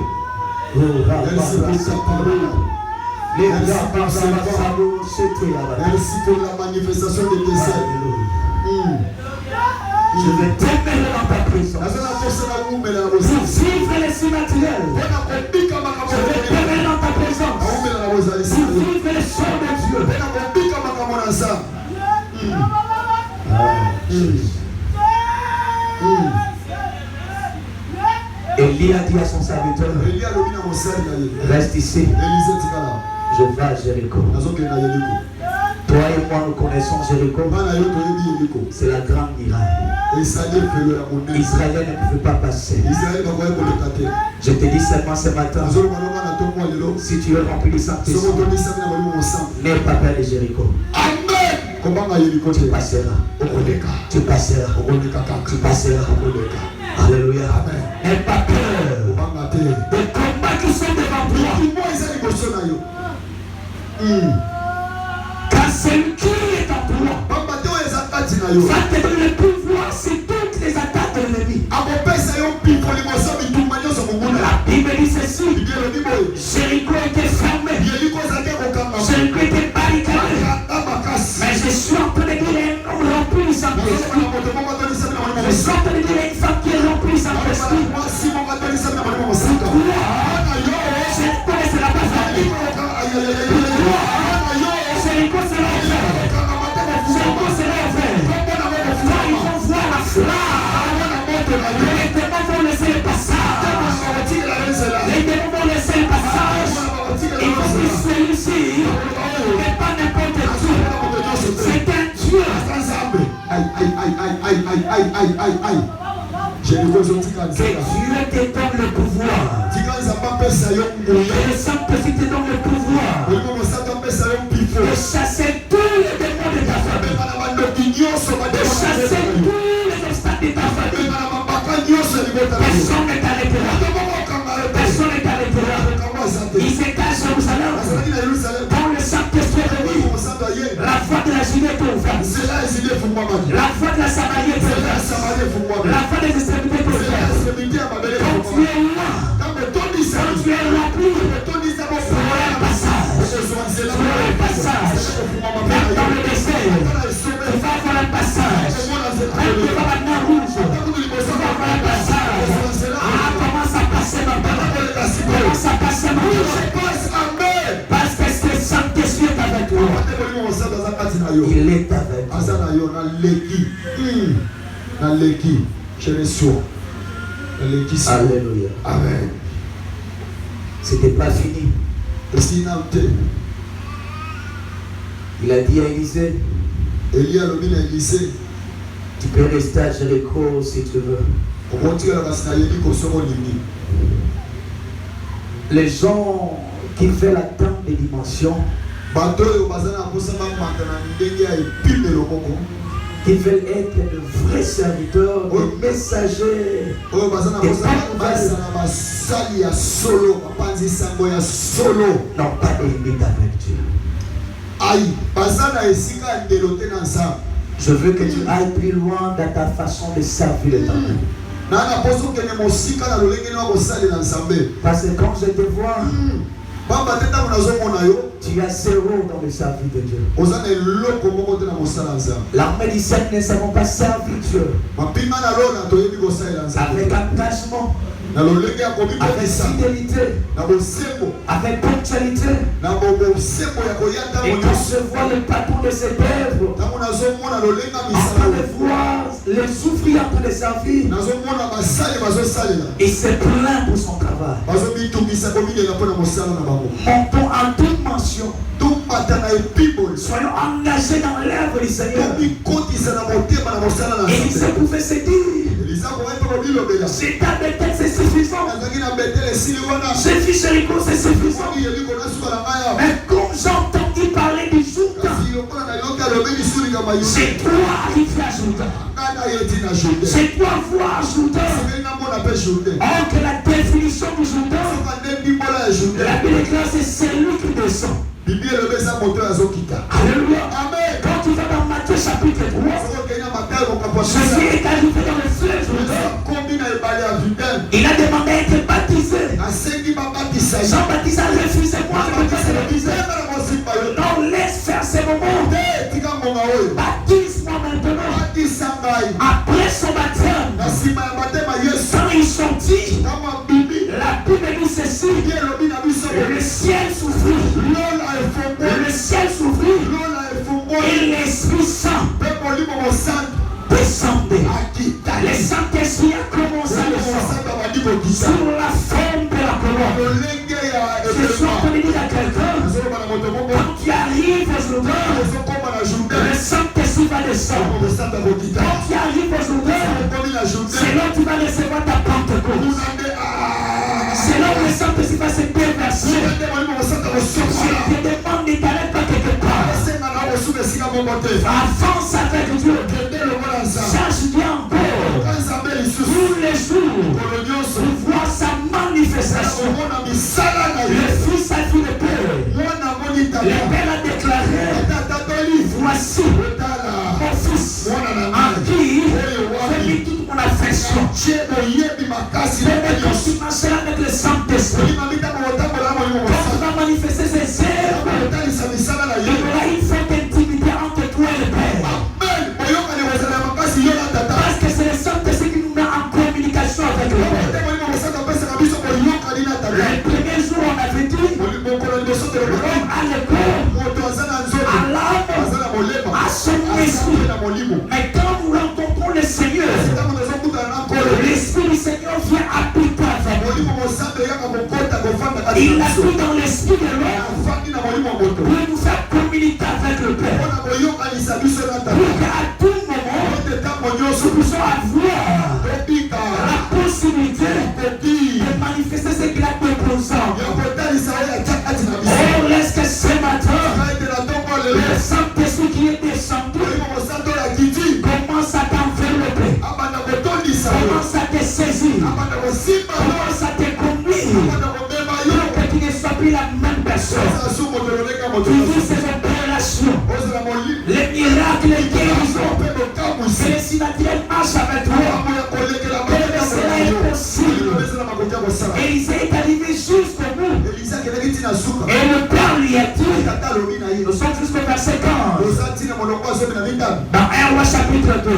B: Merci pour ta parole. Merci pour ce vent. Merci pour la manifestation de tes ailes.
C: Je vais t'aimer dans ta présence. Pour vivre les surnaturels. Je vais t'aimer dans ta présence. Pour vivre les choses de Dieu. Élie a dit à son serviteur, reste ici. Je vais à Jéricho. Toi et moi nous connaissons Jéricho. C'est la grande muraille. Israël ne pouvait pas passer. Je te dis seulement ce matin, si tu es rempli du Saint-Esprit, n'aie pas peur de Jéricho. Tu passeras. Tu passeras. Tu passeras. Alléluia. N'aie pas peur des combats qui sont devant toi. Car celui qui est en toi va te donner le pouvoir sur toutes les attaques de l'ennemi. La Bible dit ceci. Jéricho était fermé. Jéricho était barricadé. Mais je suis en train de dire un homme rempli du Saint-Esprit. Je suis en train de dire une femme qui est remplie du Saint-Esprit. Je ne connaissais pas sa vie. Jéricho sera ouvert. Jéricho sera ouvert. Quand ils vont voir la flamme, les démons vont laisser le passage. Les démons vont laisser le passage. Ils vont dire celui-ci n'est pas n'importe qui. C'est un Dieu. Que Dieu te donne le pouvoir. Que le Saint-Esprit te donne le pouvoir de chasser tous les démons de ta famille. De chasser tous les obstacles de ta famille. Personne ne t'arrêtera. Personne ne t'arrêtera. Ils étaient à Jérusalem. Quand le Saint-Esprit est venu, la voie de la Judée est ouverte. La voie de la Samarie est ouverte. La voie des extrémités est ouverte. Quand tu es là, quand tu es rempli, pour un passage. Pour un passage. Même dans le désert, tu vas avoir un passage. Même devant la mer rouge, tu vas avoir un passage. Ah, commence à passer maintenant. Commence à passer maintenant. Parce que c'est le Saint-Esprit avec toi. Il est avec toi. Alléluia.
B: Amen.
C: C'était pas fini. Il a dit à Élisée, tu peux rester à Jéricho si tu veux. Les gens qui veulent atteindre des dimensions, qui veulent être de vrais serviteurs, des messagers, des n'ont pas de limite avec Dieu. Je veux que tu ailles plus loin dans ta façon de servir l'Éternel. Parce que quand je te vois, tu as zéro dans le service de Dieu. L'armée du Seigneur ne savons pas servir Dieu avec engagement, avec fidélité, avec ponctualité. Et quand je vois le patron de cette œuvre, en train de voir les ouvriers en train de servir. Il s'est plaint pour son travail. Montons en toute mention. Soyons engagés dans l'œuvre du Seigneur. Et il se pouvait se dire, c'est ta Bethel, c'est suffisant. C'est Ficherico, c'est suffisant. Mais comme j'ai entendu parler du Jourdain, c'est toi qui fais Jourdain. C'est toi voir Jourdain. Or que la définition du Jourdain, la Bible déclare, c'est celui qui descend. Alléluia. Amen. Quand tu vas dans Matthieu chapitre 3, Jésus est arrivé dans le fleuve Jourdain. Il a demandé à être baptisé. Jean-Baptiste a refusé, moi je ne peux pas te baptiser. Non, laisse faire ces moments. Baptise-moi maintenant. Après son baptême, quand il sortit, la Bible dit ceci, le ciel s'ouvrit. Le ciel s'ouvrit et l'Esprit Saint descendait. Le Saint-Esprit a commencé à descendre sur la forme de la colonne. Je suis en train de dire à quelqu'un, quand tu arrives aujourd'hui, le Saint-Esprit va descendre. Quand tu arrives aujourd'hui, c'est là que tu vas recevoir ta Pentecôte. C'est là où le Saint-Esprit va se déverser. Je te demande de t'arrêter pas quelque part. Avance avec Dieu. Cherche bien encore. Tous les jours, pour voir sa manifestation. Le Fils a dit le Père. Le Père a déclaré, voici mon Fils en qui j'ai mis toute mon affection. Je vais avec le Saint-Esprit. Quand tu vas manifester ses œuvres, il y aura une forte intimité entre toi et le Père. Parce que c'est le Saint-Esprit qui nous met en communication avec le Père. Le premier jour, on avait dit, l'homme a le corps, à l'âme, à son esprit. Mais quand nous rencontrons le Seigneur, l'Esprit du Seigneur vient habiter avec nous. Il habite dans l'esprit de l'homme pour nous faire communiquer avec le Père. Pour qu'à tout moment, nous puissions avoir la possibilité de manifester ce qu'il a déposé. Oh, laisse que ce matin, le Saint-Esprit qui est descendu commence à t'envelopper, commence à te saisir, commence à te conduire, pour que tu ne sois plus la même personne. Tu vis ces opérations, les miracles, les guérisons, que le surnaturel marche avec toi. Que cela est possible. Élisée est arrivé jusqu'au bout. Et le Père lui a dit, nous sommes jusqu'au verset 15. Dans 1 Roi chapitre 2,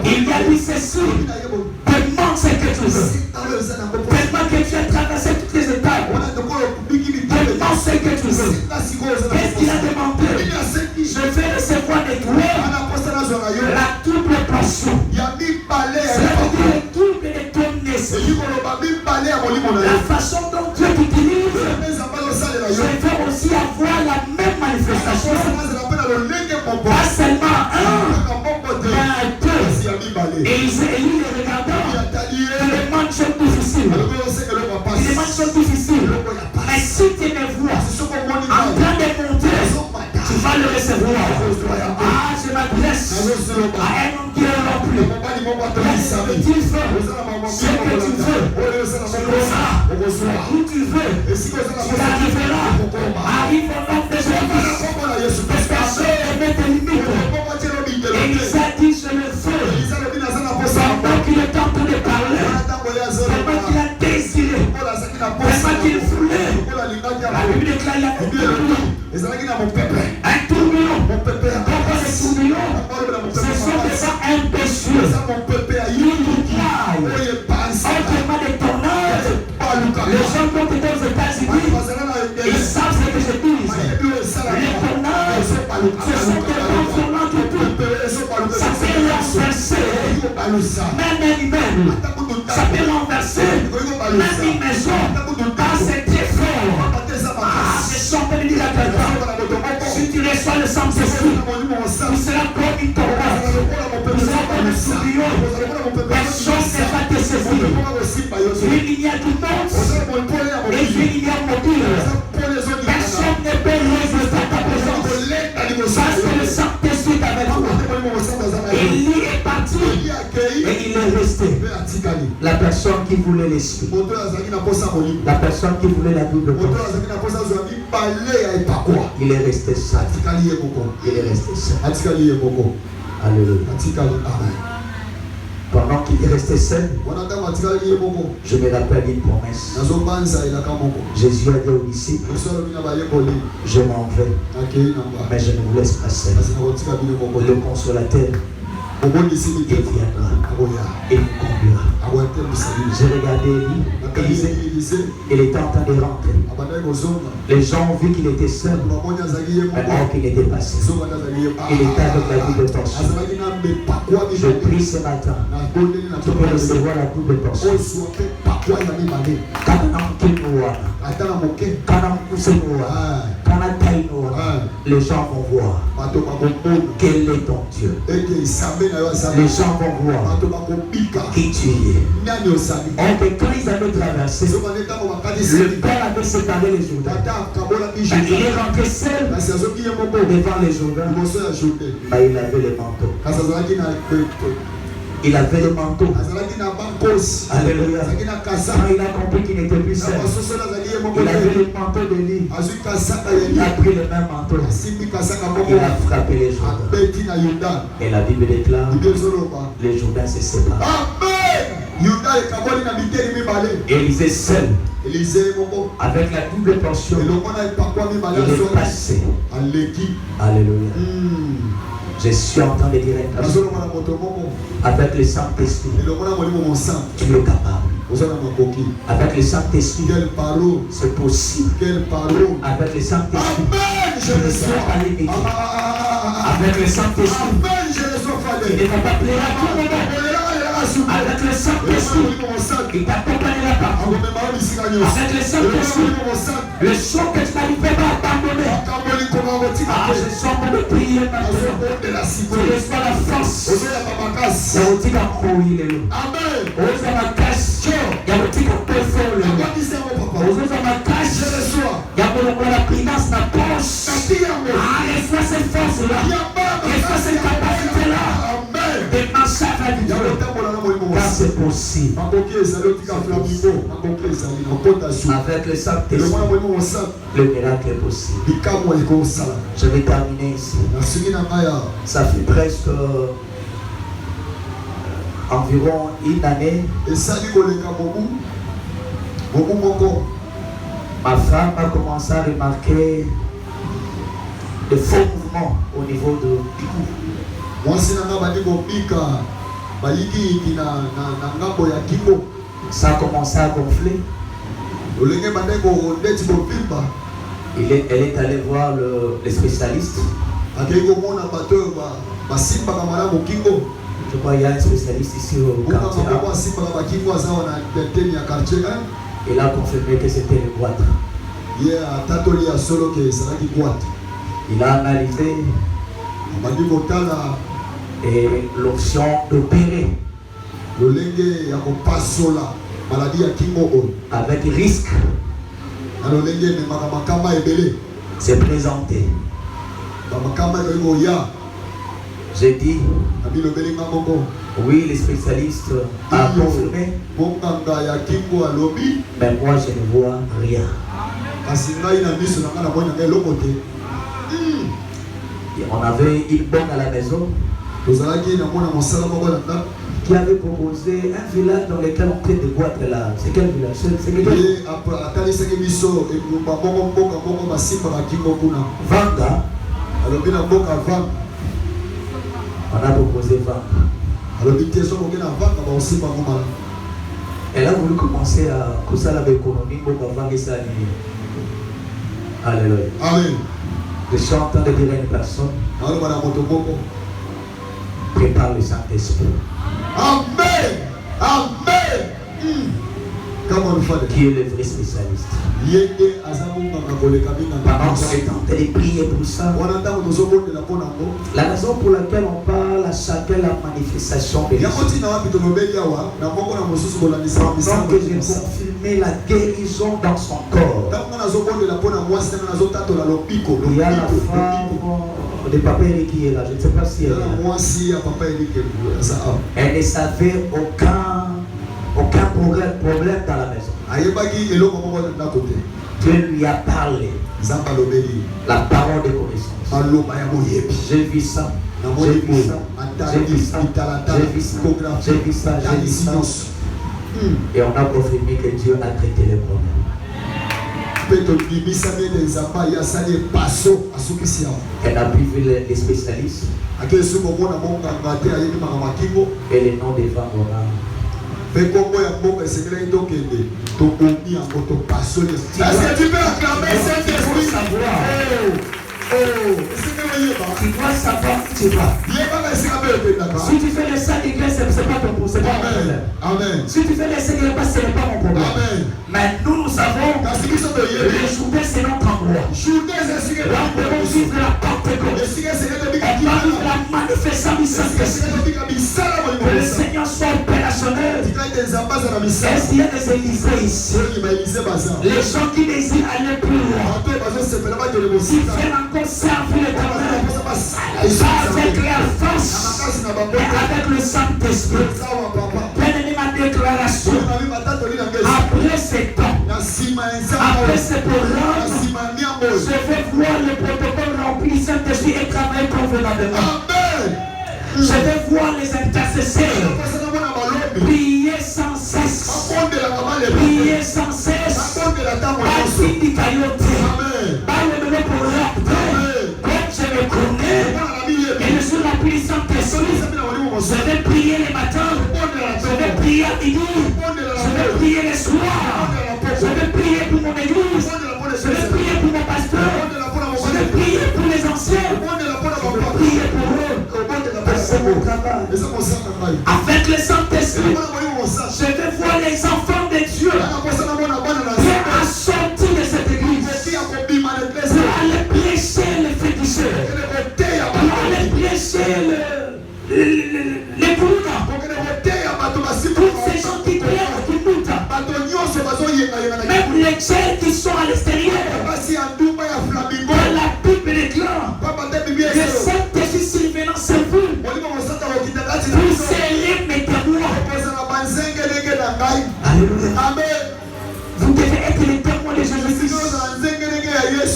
C: il a dit ceci, demande ce que tu veux. Tellement que tu as traversé toutes les étapes. Demande ce que tu veux. Qu'est-ce qu'il a demandé? Je vais recevoir de toi la double portion. C'est-à-dire le double de ton esprit. La façon dont Dieu t'utilise, je veux aussi avoir la même manifestation. Pas seulement un, mais deux. Et Élie le regardant, il demande chose difficile. Il demande chose difficile. Mais si tu me vois en train de monter, tu vas le recevoir. Ah, je m'adresse à un homme qui est rempli. Qu'est-ce que tu veux? Ce que tu veux, tu reçois. Où tu veux, tu arriveras. Arrive au nom de Jésus. Parce que Dieu met des limites. Et il a dit, je le veux. Pendant qu'il est en train de parler, pendant qu'il a désiré, pendant qu'il voulait, la Bible déclare il y a un tourbillon. Pourquoi les tourbillons? Ce sont des gens impétueux. Ils déclarent autrement des tornades. Les gens qui ont été aux États-Unis, ils savent ce que je dis. Les tornades, ce sont des grands violents qui tout. Ça fait la
D: renverser même un immeuble. Ça peut renverser même une maison dans ses défauts. Je suis en train de dire à quelqu'un, si tu reçois le Saint-Esprit, tu seras comme une tornade, tu seras comme un souillon, personne ne va te saisir. Tu es lumière du monde et tu es lumière mobile. Personne ne peut résister à ta présence parce que le Saint-Esprit est avec toi. Et lui est parti et il est resté. La personne qui voulait l'esprit, la personne qui voulait la double portion, il est resté seul. Il est resté seul. Alléluia. Pendant qu'il est resté seul, je me rappelle une promesse. Jésus a dit aux disciples, je m'en vais, mais je ne vous laisse pas seul. Le consolateur, il viendra et nous conduira. J'ai regardé Élisée, il était en train de rentrer. Les gens ont vu qu'il était seul, mais or qu'il n'était pas seul. Il était avec la double portion. Je prie ce matin, tu peux recevoir la double portion. Les gens vont voir quel est ton Dieu. Les gens vont voir qui tu es. Or que quand ils avaient traversé, le Père avait séparé les Jourdains. Il est rentré seul devant les Jourdains. Il avait les manteaux. Il avait le manteau. Alléluia. Quand il a compris qu'il n'était plus seul, il avait le manteau de lui. Il a pris le même manteau. Il a frappé les Jourdains. Et la Bible déclare, les Jourdains se séparent. Élisée seul, avec la double portion, il est passé. Alléluia. Je suis en train de dire avec le Saint-Esprit, tu es capable. Avec le Saint-Esprit, c'est possible. Avec le Saint-Esprit, je ne suis pas limité. Avec le Saint-Esprit, il ne va pas plaire à tout le monde. Avec le Saint-Esprit, il t'accompagnera partout. Avec le Saint-Esprit, le son que tu n'arrives pas à t'abandonner. Je suis en train de prier maintenant. Tu reçois la force. Yabutika mkouile lo. Oza makasho. Yabutika pefolo. Oza makasho. Yabutika la finance na poche. Reçois cette force-là. Reçois cette capacité-là. De massacre du Dieu. Car c'est possible. Avec le Saint-Esprit, le miracle est possible. Je vais terminer ici. Ça fait presque environ une année. Ma femme a commencé à remarquer de faux mouvements au niveau du cou. Ça a commencé à gonfler. Elle est allée voir les spécialistes. Je crois qu'il y a un spécialiste ici au quartier. Il a confirmé que c'était le goitre. Il a analysé et l'option d'opérer avec risque s'est présenté. J'ai dit oui, les spécialistes ont confirmé, mais moi je ne vois rien. Et on avait une bonne à la maison qui avait proposé un village dans lequel on traite de boîtes là. C'est quel village? Vanga. On a proposé Vanga. Elle a voulu commencer à causer l'économie pour Vanga ça. Alléluia. Amen. Je suis en train de dire à une personne, Prépare le Saint-Esprit.
B: Amen. Amen.
D: Qui est le vrai spécialiste. Pendant qu'on est en train de prier pour ça, la raison pour laquelle on parle à chacun la manifestation de l'Esprit. Donc que j'ai confirmé la guérison dans son corps. Il y a la femme de Papa Eric qui est là. Je ne sais pas si elle est là. Elle ne savait aucun problème dans la maison. Dieu lui a parlé. La parole de connaissance. J'ai vu ça. J'ai vu ça. J'ai vu ça. J'ai vu ça. J'ai vu ça. J'ai vu ça. Et on a confirmé que Dieu a traité les problèmes. Elle a pu vu les spécialistes. Et les noms des femmes.
B: Est-ce que tu peux acclamer Saint-Esprit?
D: Tu dois savoir qui tu vas. Si tu fais les 5 églises, ce n'est pas ton problème.
B: Amen.
D: Si tu fais les 5 églises, ce n'est pas mon problème.
B: Amen.
D: Mais nous savons que le journée, c'est notre endroit. Là, on peut vivre la Pentecôte. On va vivre la manifestation du Saint-Esprit. Que le Seigneur soit opérationnel. Est-ce qu'il y a des Élysées ici? Les gens qui désirent aller plus loin. S'ils veulent encore servir l'Éternel avec la force et avec le Saint-Esprit. Prenez ma déclaration. Après ces temps, après ces programmes, je vais voir le protocole rempli du Saint-Esprit et travailler convenablement. Je vais voir les intercesseurs prier sans cesse. Prier sans cesse. Par syndicayoté. Par le nouveau programme. Comme je me connais et je suis rempli du Saint-Esprit, je vais prier les matins. Je vais prier à midi. Je vais prier les soirs. Je vais prier pour mon église. Je vais prier pour mon pasteur. Je vais prier pour les anciens. Je vais prier pour eux. C'est mon travail. Avec le Saint-Esprit, je vais voir les enfants de Dieu prêts à sortir de cette église. Pour aller prêcher les féticheurs. Pour aller prêcher les bourras. Tous ces gens qui crient, qui doutent. Même les chaînes qui sont à l'extérieur. Dans la Bible déclare, le Saint-Esprit s'il venant sur vous, vous serez mes témoins. Alléluia.
B: Amen.
D: Vous devez être les témoins de Jésus-Christ.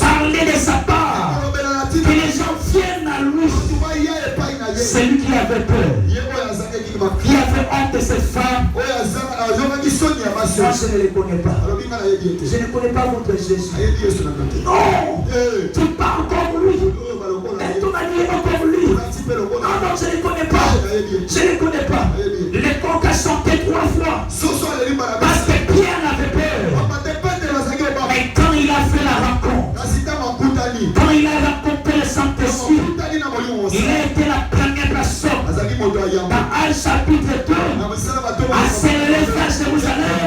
D: Parlez de sa part. Que les gens viennent à lui. C'est lui qui avait peur. Qui avait honte de cette femme. Moi, je ne les connais pas. Je ne connais pas votre Jésus. Non. Tu parles comme lui. Et ton ami est comme lui. Non, je ne les connais pas. Je ne les connais pas. Les coqs a chanté 3 fois. Parce que Pierre avait peur. Mais quand il a fait la rencontre, quand il a rencontré le Saint-Esprit, il a été la première personne. Dans Actes chapitre 2, à s'élever vers Jérusalem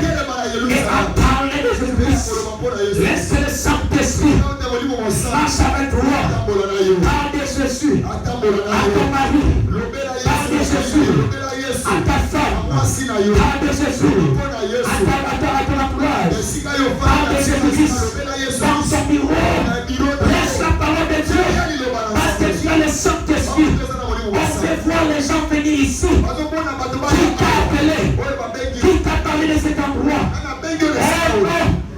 D: et à parler de Jésus-Christ. Laissez le Saint-Esprit marche avec toi. Parle de Jésus à ton mari. Parle de Jésus à ta femme. Parle de Jésus à ton entourage. Parle de Jésus-Christ dans son bureau. Laisse la parole de Dieu parce que tu as le Saint-Esprit. On fait voir les gens venir ici. Qui t'a appelé? Qui t'a parlé de cet endroit?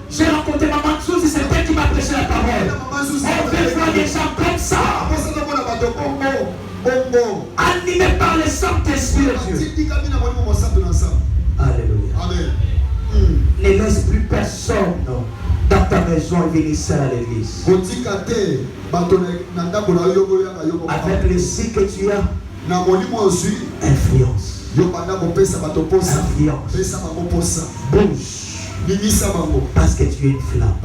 D: J'ai rencontré Maman Sousi, c'est elle qui m'a prêché la parole. On fait voir des gens comme ça. Animés par le Saint-Esprit de Dieu. Alléluia.
B: Amen.
D: Ne laisse plus personne dans ta maison et venir seul à l'église. Avec le si que tu as, influence. Bouge. Parce que tu es une flamme.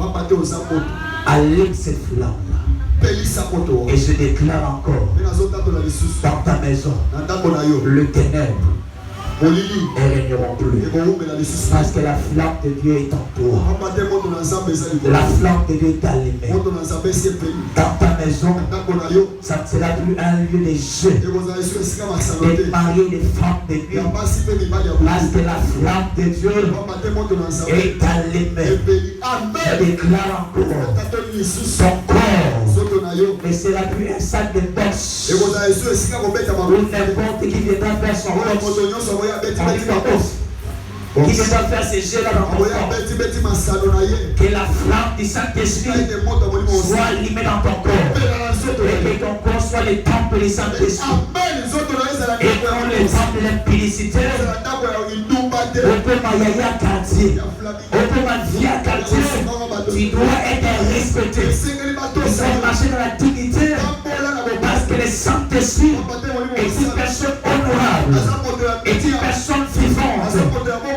D: Allume cette flamme-là. Et je déclare encore dans ta maison le ténèbre et régneront plus. Parce que la flamme de Dieu est en toi. La flamme de Dieu est allumée. Dans ta maison, ça ne sera plus un lieu de jeu. Des mariés, des femmes de Dieu. Parce que la flamme de Dieu est allumée. Je déclare encore ton corps ne sera plus un sac de boxe où n'importe qui viendra faire son boxe. Qui viendra faire ces jeux-là dans ton corps. Que la flamme du Saint-Esprit soit allumée dans ton corps. Et que ton corps soit le temple du Saint-Esprit. Et non le temple de l'impudicité. Opemayaya quartier. Opemavia quartier. Tu dois être respecté. Tu dois marcher dans la dignité. Parce que le Saint-Esprit est une personne honorable. Est une personne vivante.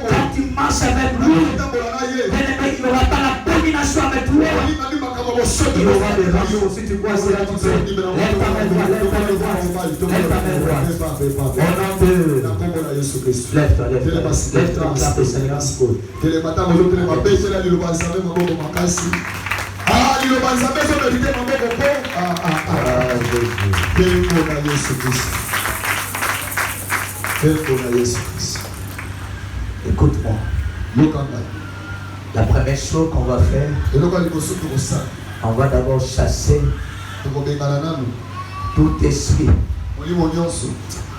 D: Quand tu marches avec lui, il n'aura pas l'abomination avec lui. Il aura des rameaux. Si tu crois cela, tu peux. Lève ta main droite, lève ta main droite. Lève ta main droite. Au nom de... Lève-toi, lève-toi. Lève-toi, acclame le Seigneur. Écoute-moi. La première chose qu'on va faire, on va d'abord chasser tout esprit.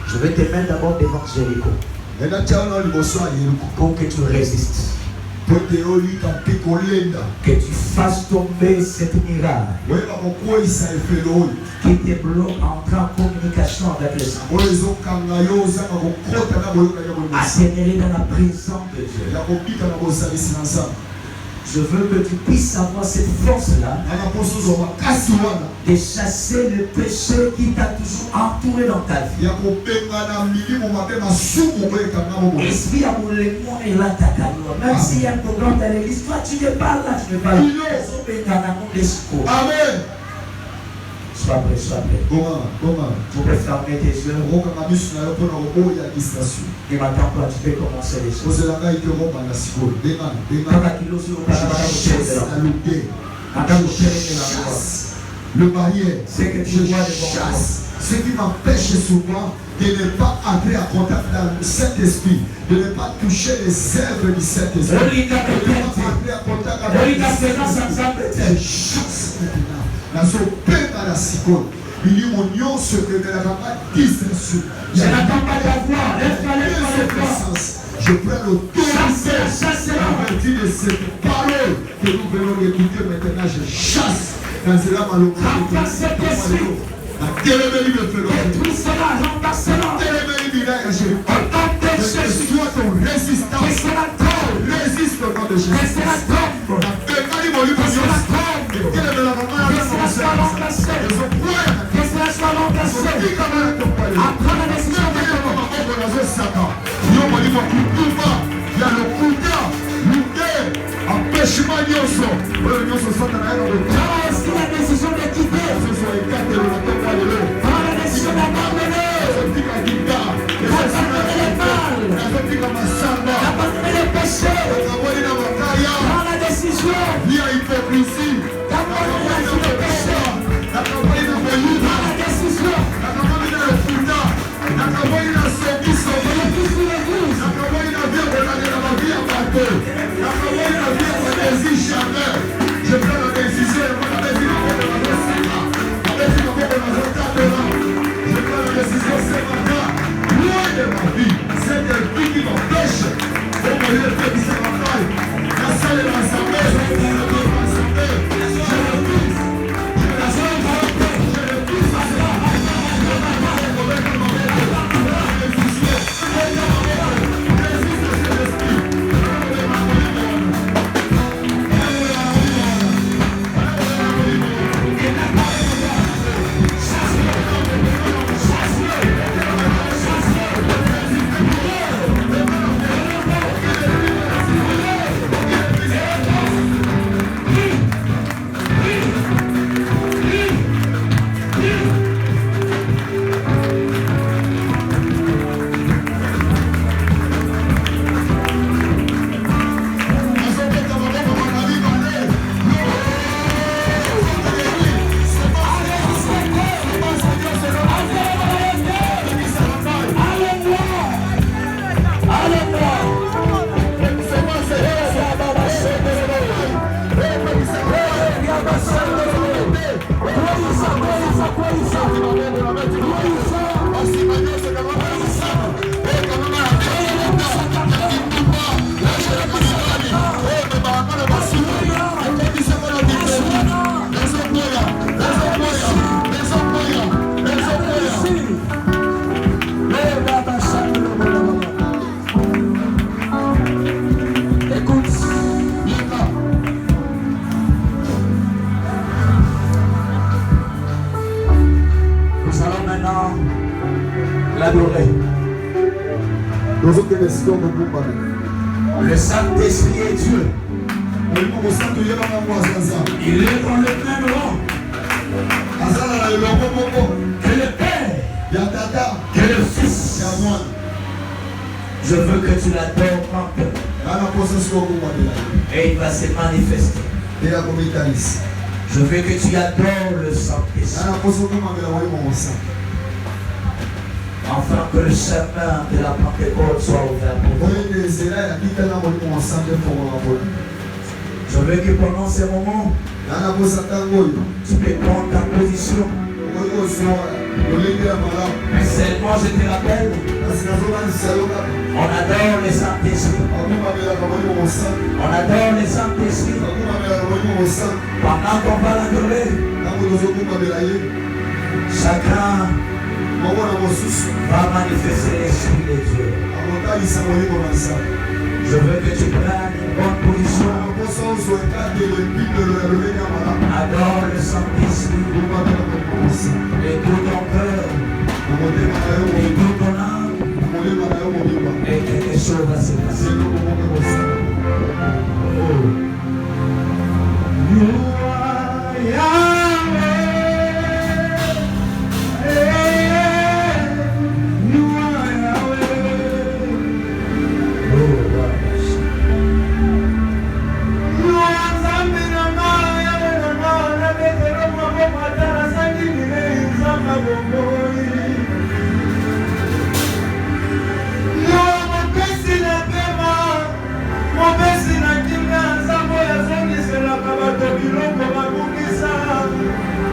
D: Je vais te mettre d'abord devant Jéricho pour que tu résistes. Que tu fasses tomber cette miraille qui te bloque en communication avec le Seigneur. Atterrir dans la présence de Dieu. Je veux que tu puisses avoir cette force-là de chasser le péché qui t'a toujours entouré dans ta vie. Esprit amoureux et là ta carrière. Même s'il y a un programme dans l'église, toi tu ne parles là, tu ne parles là. Amen. Sois prêt, sois prêt. Tu peux fermer tes yeux. Et maintenant, toi, tu peux commencer les choses.
B: Le barrière, c'est que tu vois de chasse. Ce qui m'empêche souvent de ne pas entrer en contact dans le Saint-Esprit, de ne pas toucher les œuvres du Saint-Esprit, de ne pas entrer en contact avec le Saint-Esprit. Chasse maintenant. Il y a mon union ce que de la campagne distraction.
D: Je n'attends pas d'avoir.
B: Je prends l'autorité à partir de cette parole que nous venons d'écouter maintenant. Je chasse dans cela malheureusement. Sois ton résistant. Résiste au nom de Jésus.
C: Le Saint-Esprit est Dieu. Il est dans le même rang que le Père, que le Fils. Je veux que tu l'adores en cœur. Et il va se manifester. Je veux que tu adores le Saint-Esprit. Afin que le chemin de la Pentecôte soit ouvert pour vous. Je veux que pendant ces moments, tu peux prendre ta position. Seulement je te rappelle, on adore le Saint-Esprit. On adore le Saint-Esprit. Pendant qu'on va l'adorer, chacun va manifester l'Esprit de Dieu. Je veux que tu prennes une bonne position. Adore le Saint-Esprit de tout ton cœur, de toute ton âme, et quelque chose va se passer.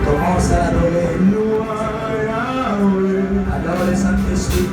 C: Commence à l'adorer. Adore le Saint-Esprit.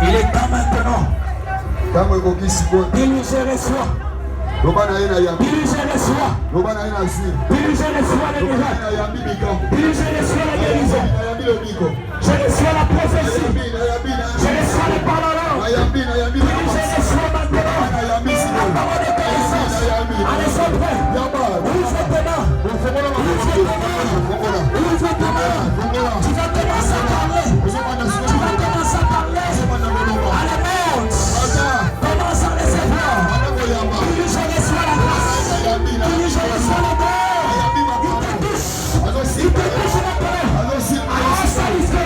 C: Il est temps maintenant. Dirigez soi. Dirigez les soins. Dirigez les soins les miracles. Dirigez les soins la guérison. Je reçois la prophétie. Je reçois les paroles. Dirigez les soins maintenant. La parole de guérison. Allez, sois prêts. Ouvre tes mains. Ouvre tes mains. Ouvre tes mains. Tu vas commencer à parler. Tu vas commencer à parler. Allez, monte. Commence à recevoir. Dirigez les soins la grâce. Dirigez les soins la gloire. Il te touche. Il te touche maintenant. Alors, ça, il fait.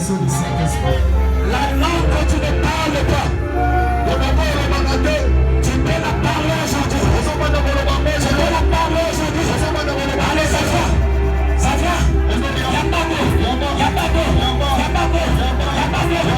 C: La langue que tu ne parles pas, tu peux la parler aujourd'hui. Tu peux la parler aujourd'hui. Allez, ça vient. Ça vient. Yambabo. Yambabo. Yambabo. Yambabo. Yambabo.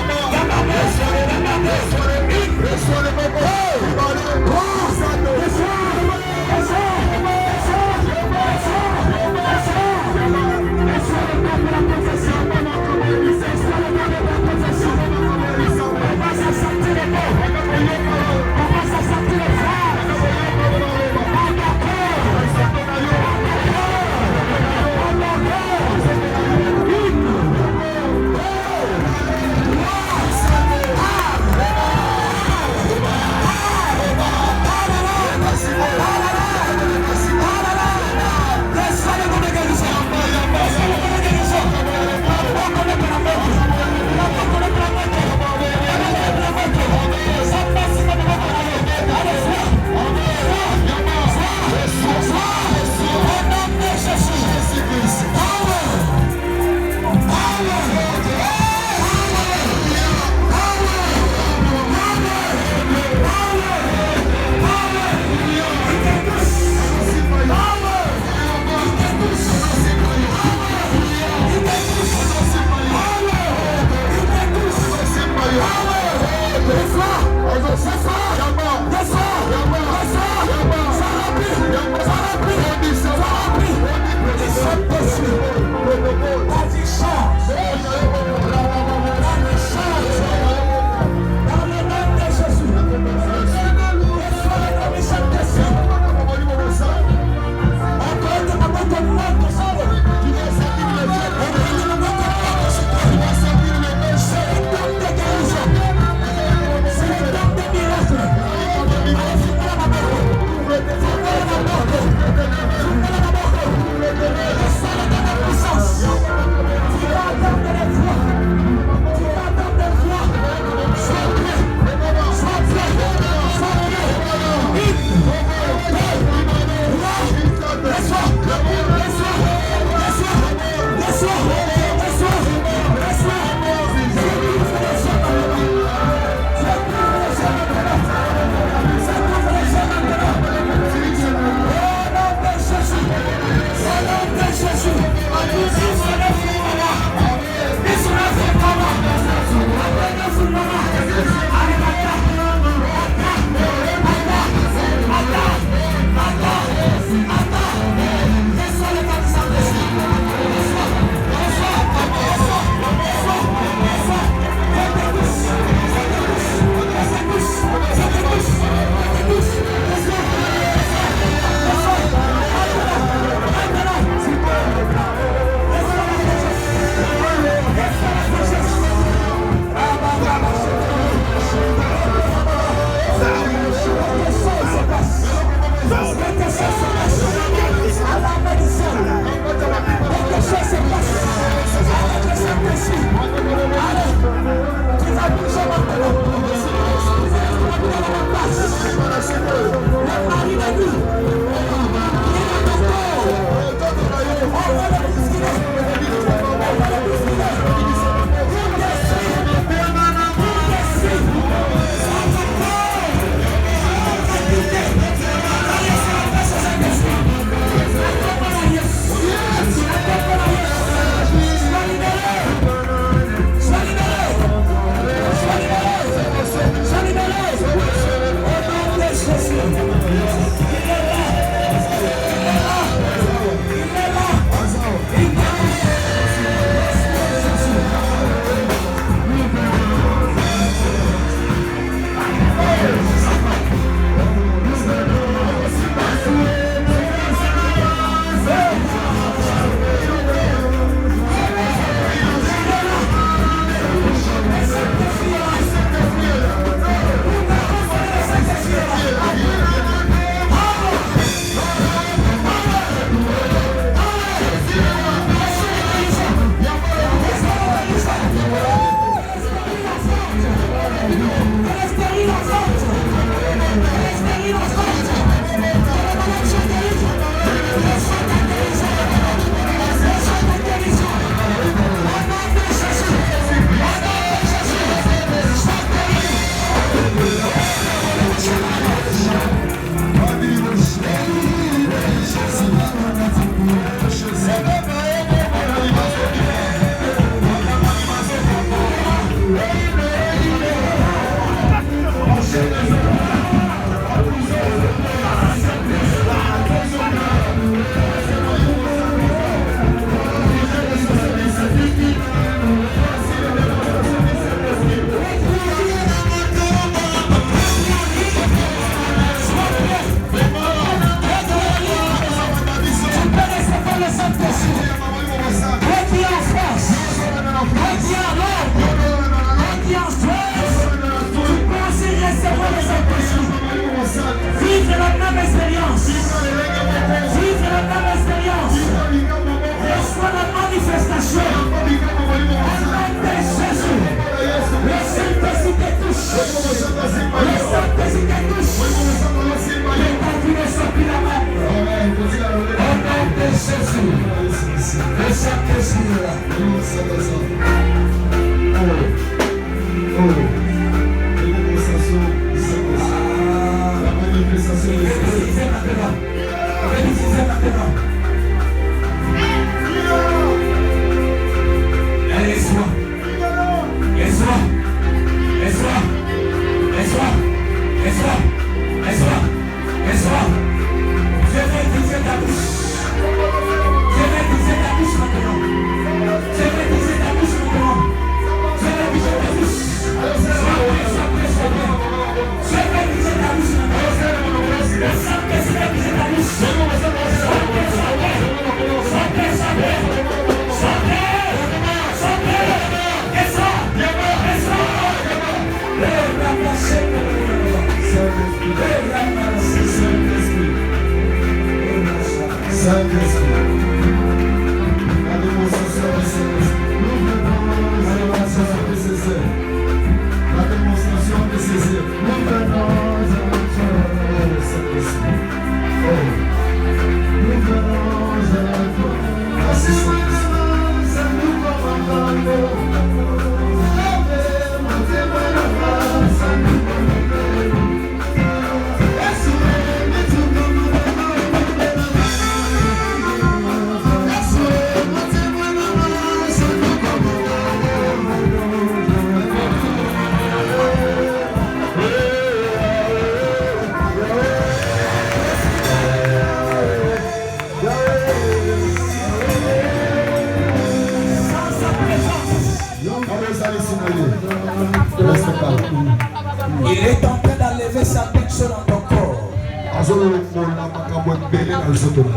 C: Il est en train d'enlever certaines choses dans ton corps.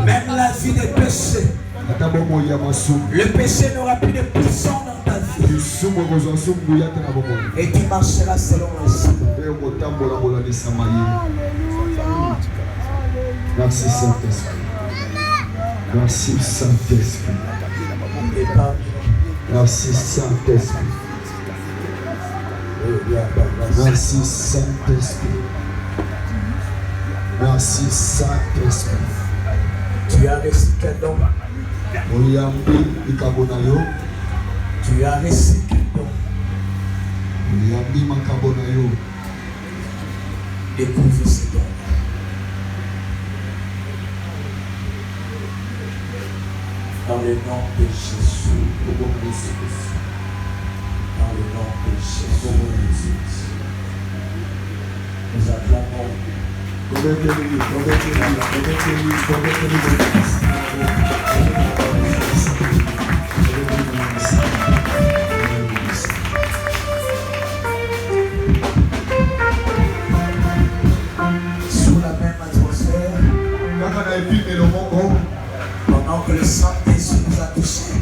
C: Même la vie des péchés. Le péché n'aura plus de puissance dans ta vie. Et tu marcheras selon le Seigneur.
B: Merci Saint-Esprit. Merci Saint-Esprit. Merci Saint-Esprit. Merci Saint-Esprit. Merci Saint-Esprit.
C: Tu as reçu quel don? Tu as reçu quel don? Découvre ce don. Dans le nom de Jésus. Dans le nom de Jésus. Nous acclamons. Sous la même atmosphère, pendant que le Saint-Esprit nous a touchés,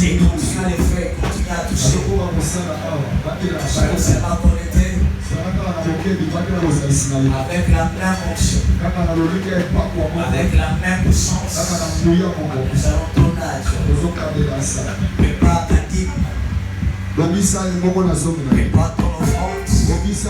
C: et continue à les faire, continue à toucher. C'est là qu'on était. Avec la même onction, avec la même puissance, nous allons tourner à Dieu. Prépare ta dîme, prépare ton offrande.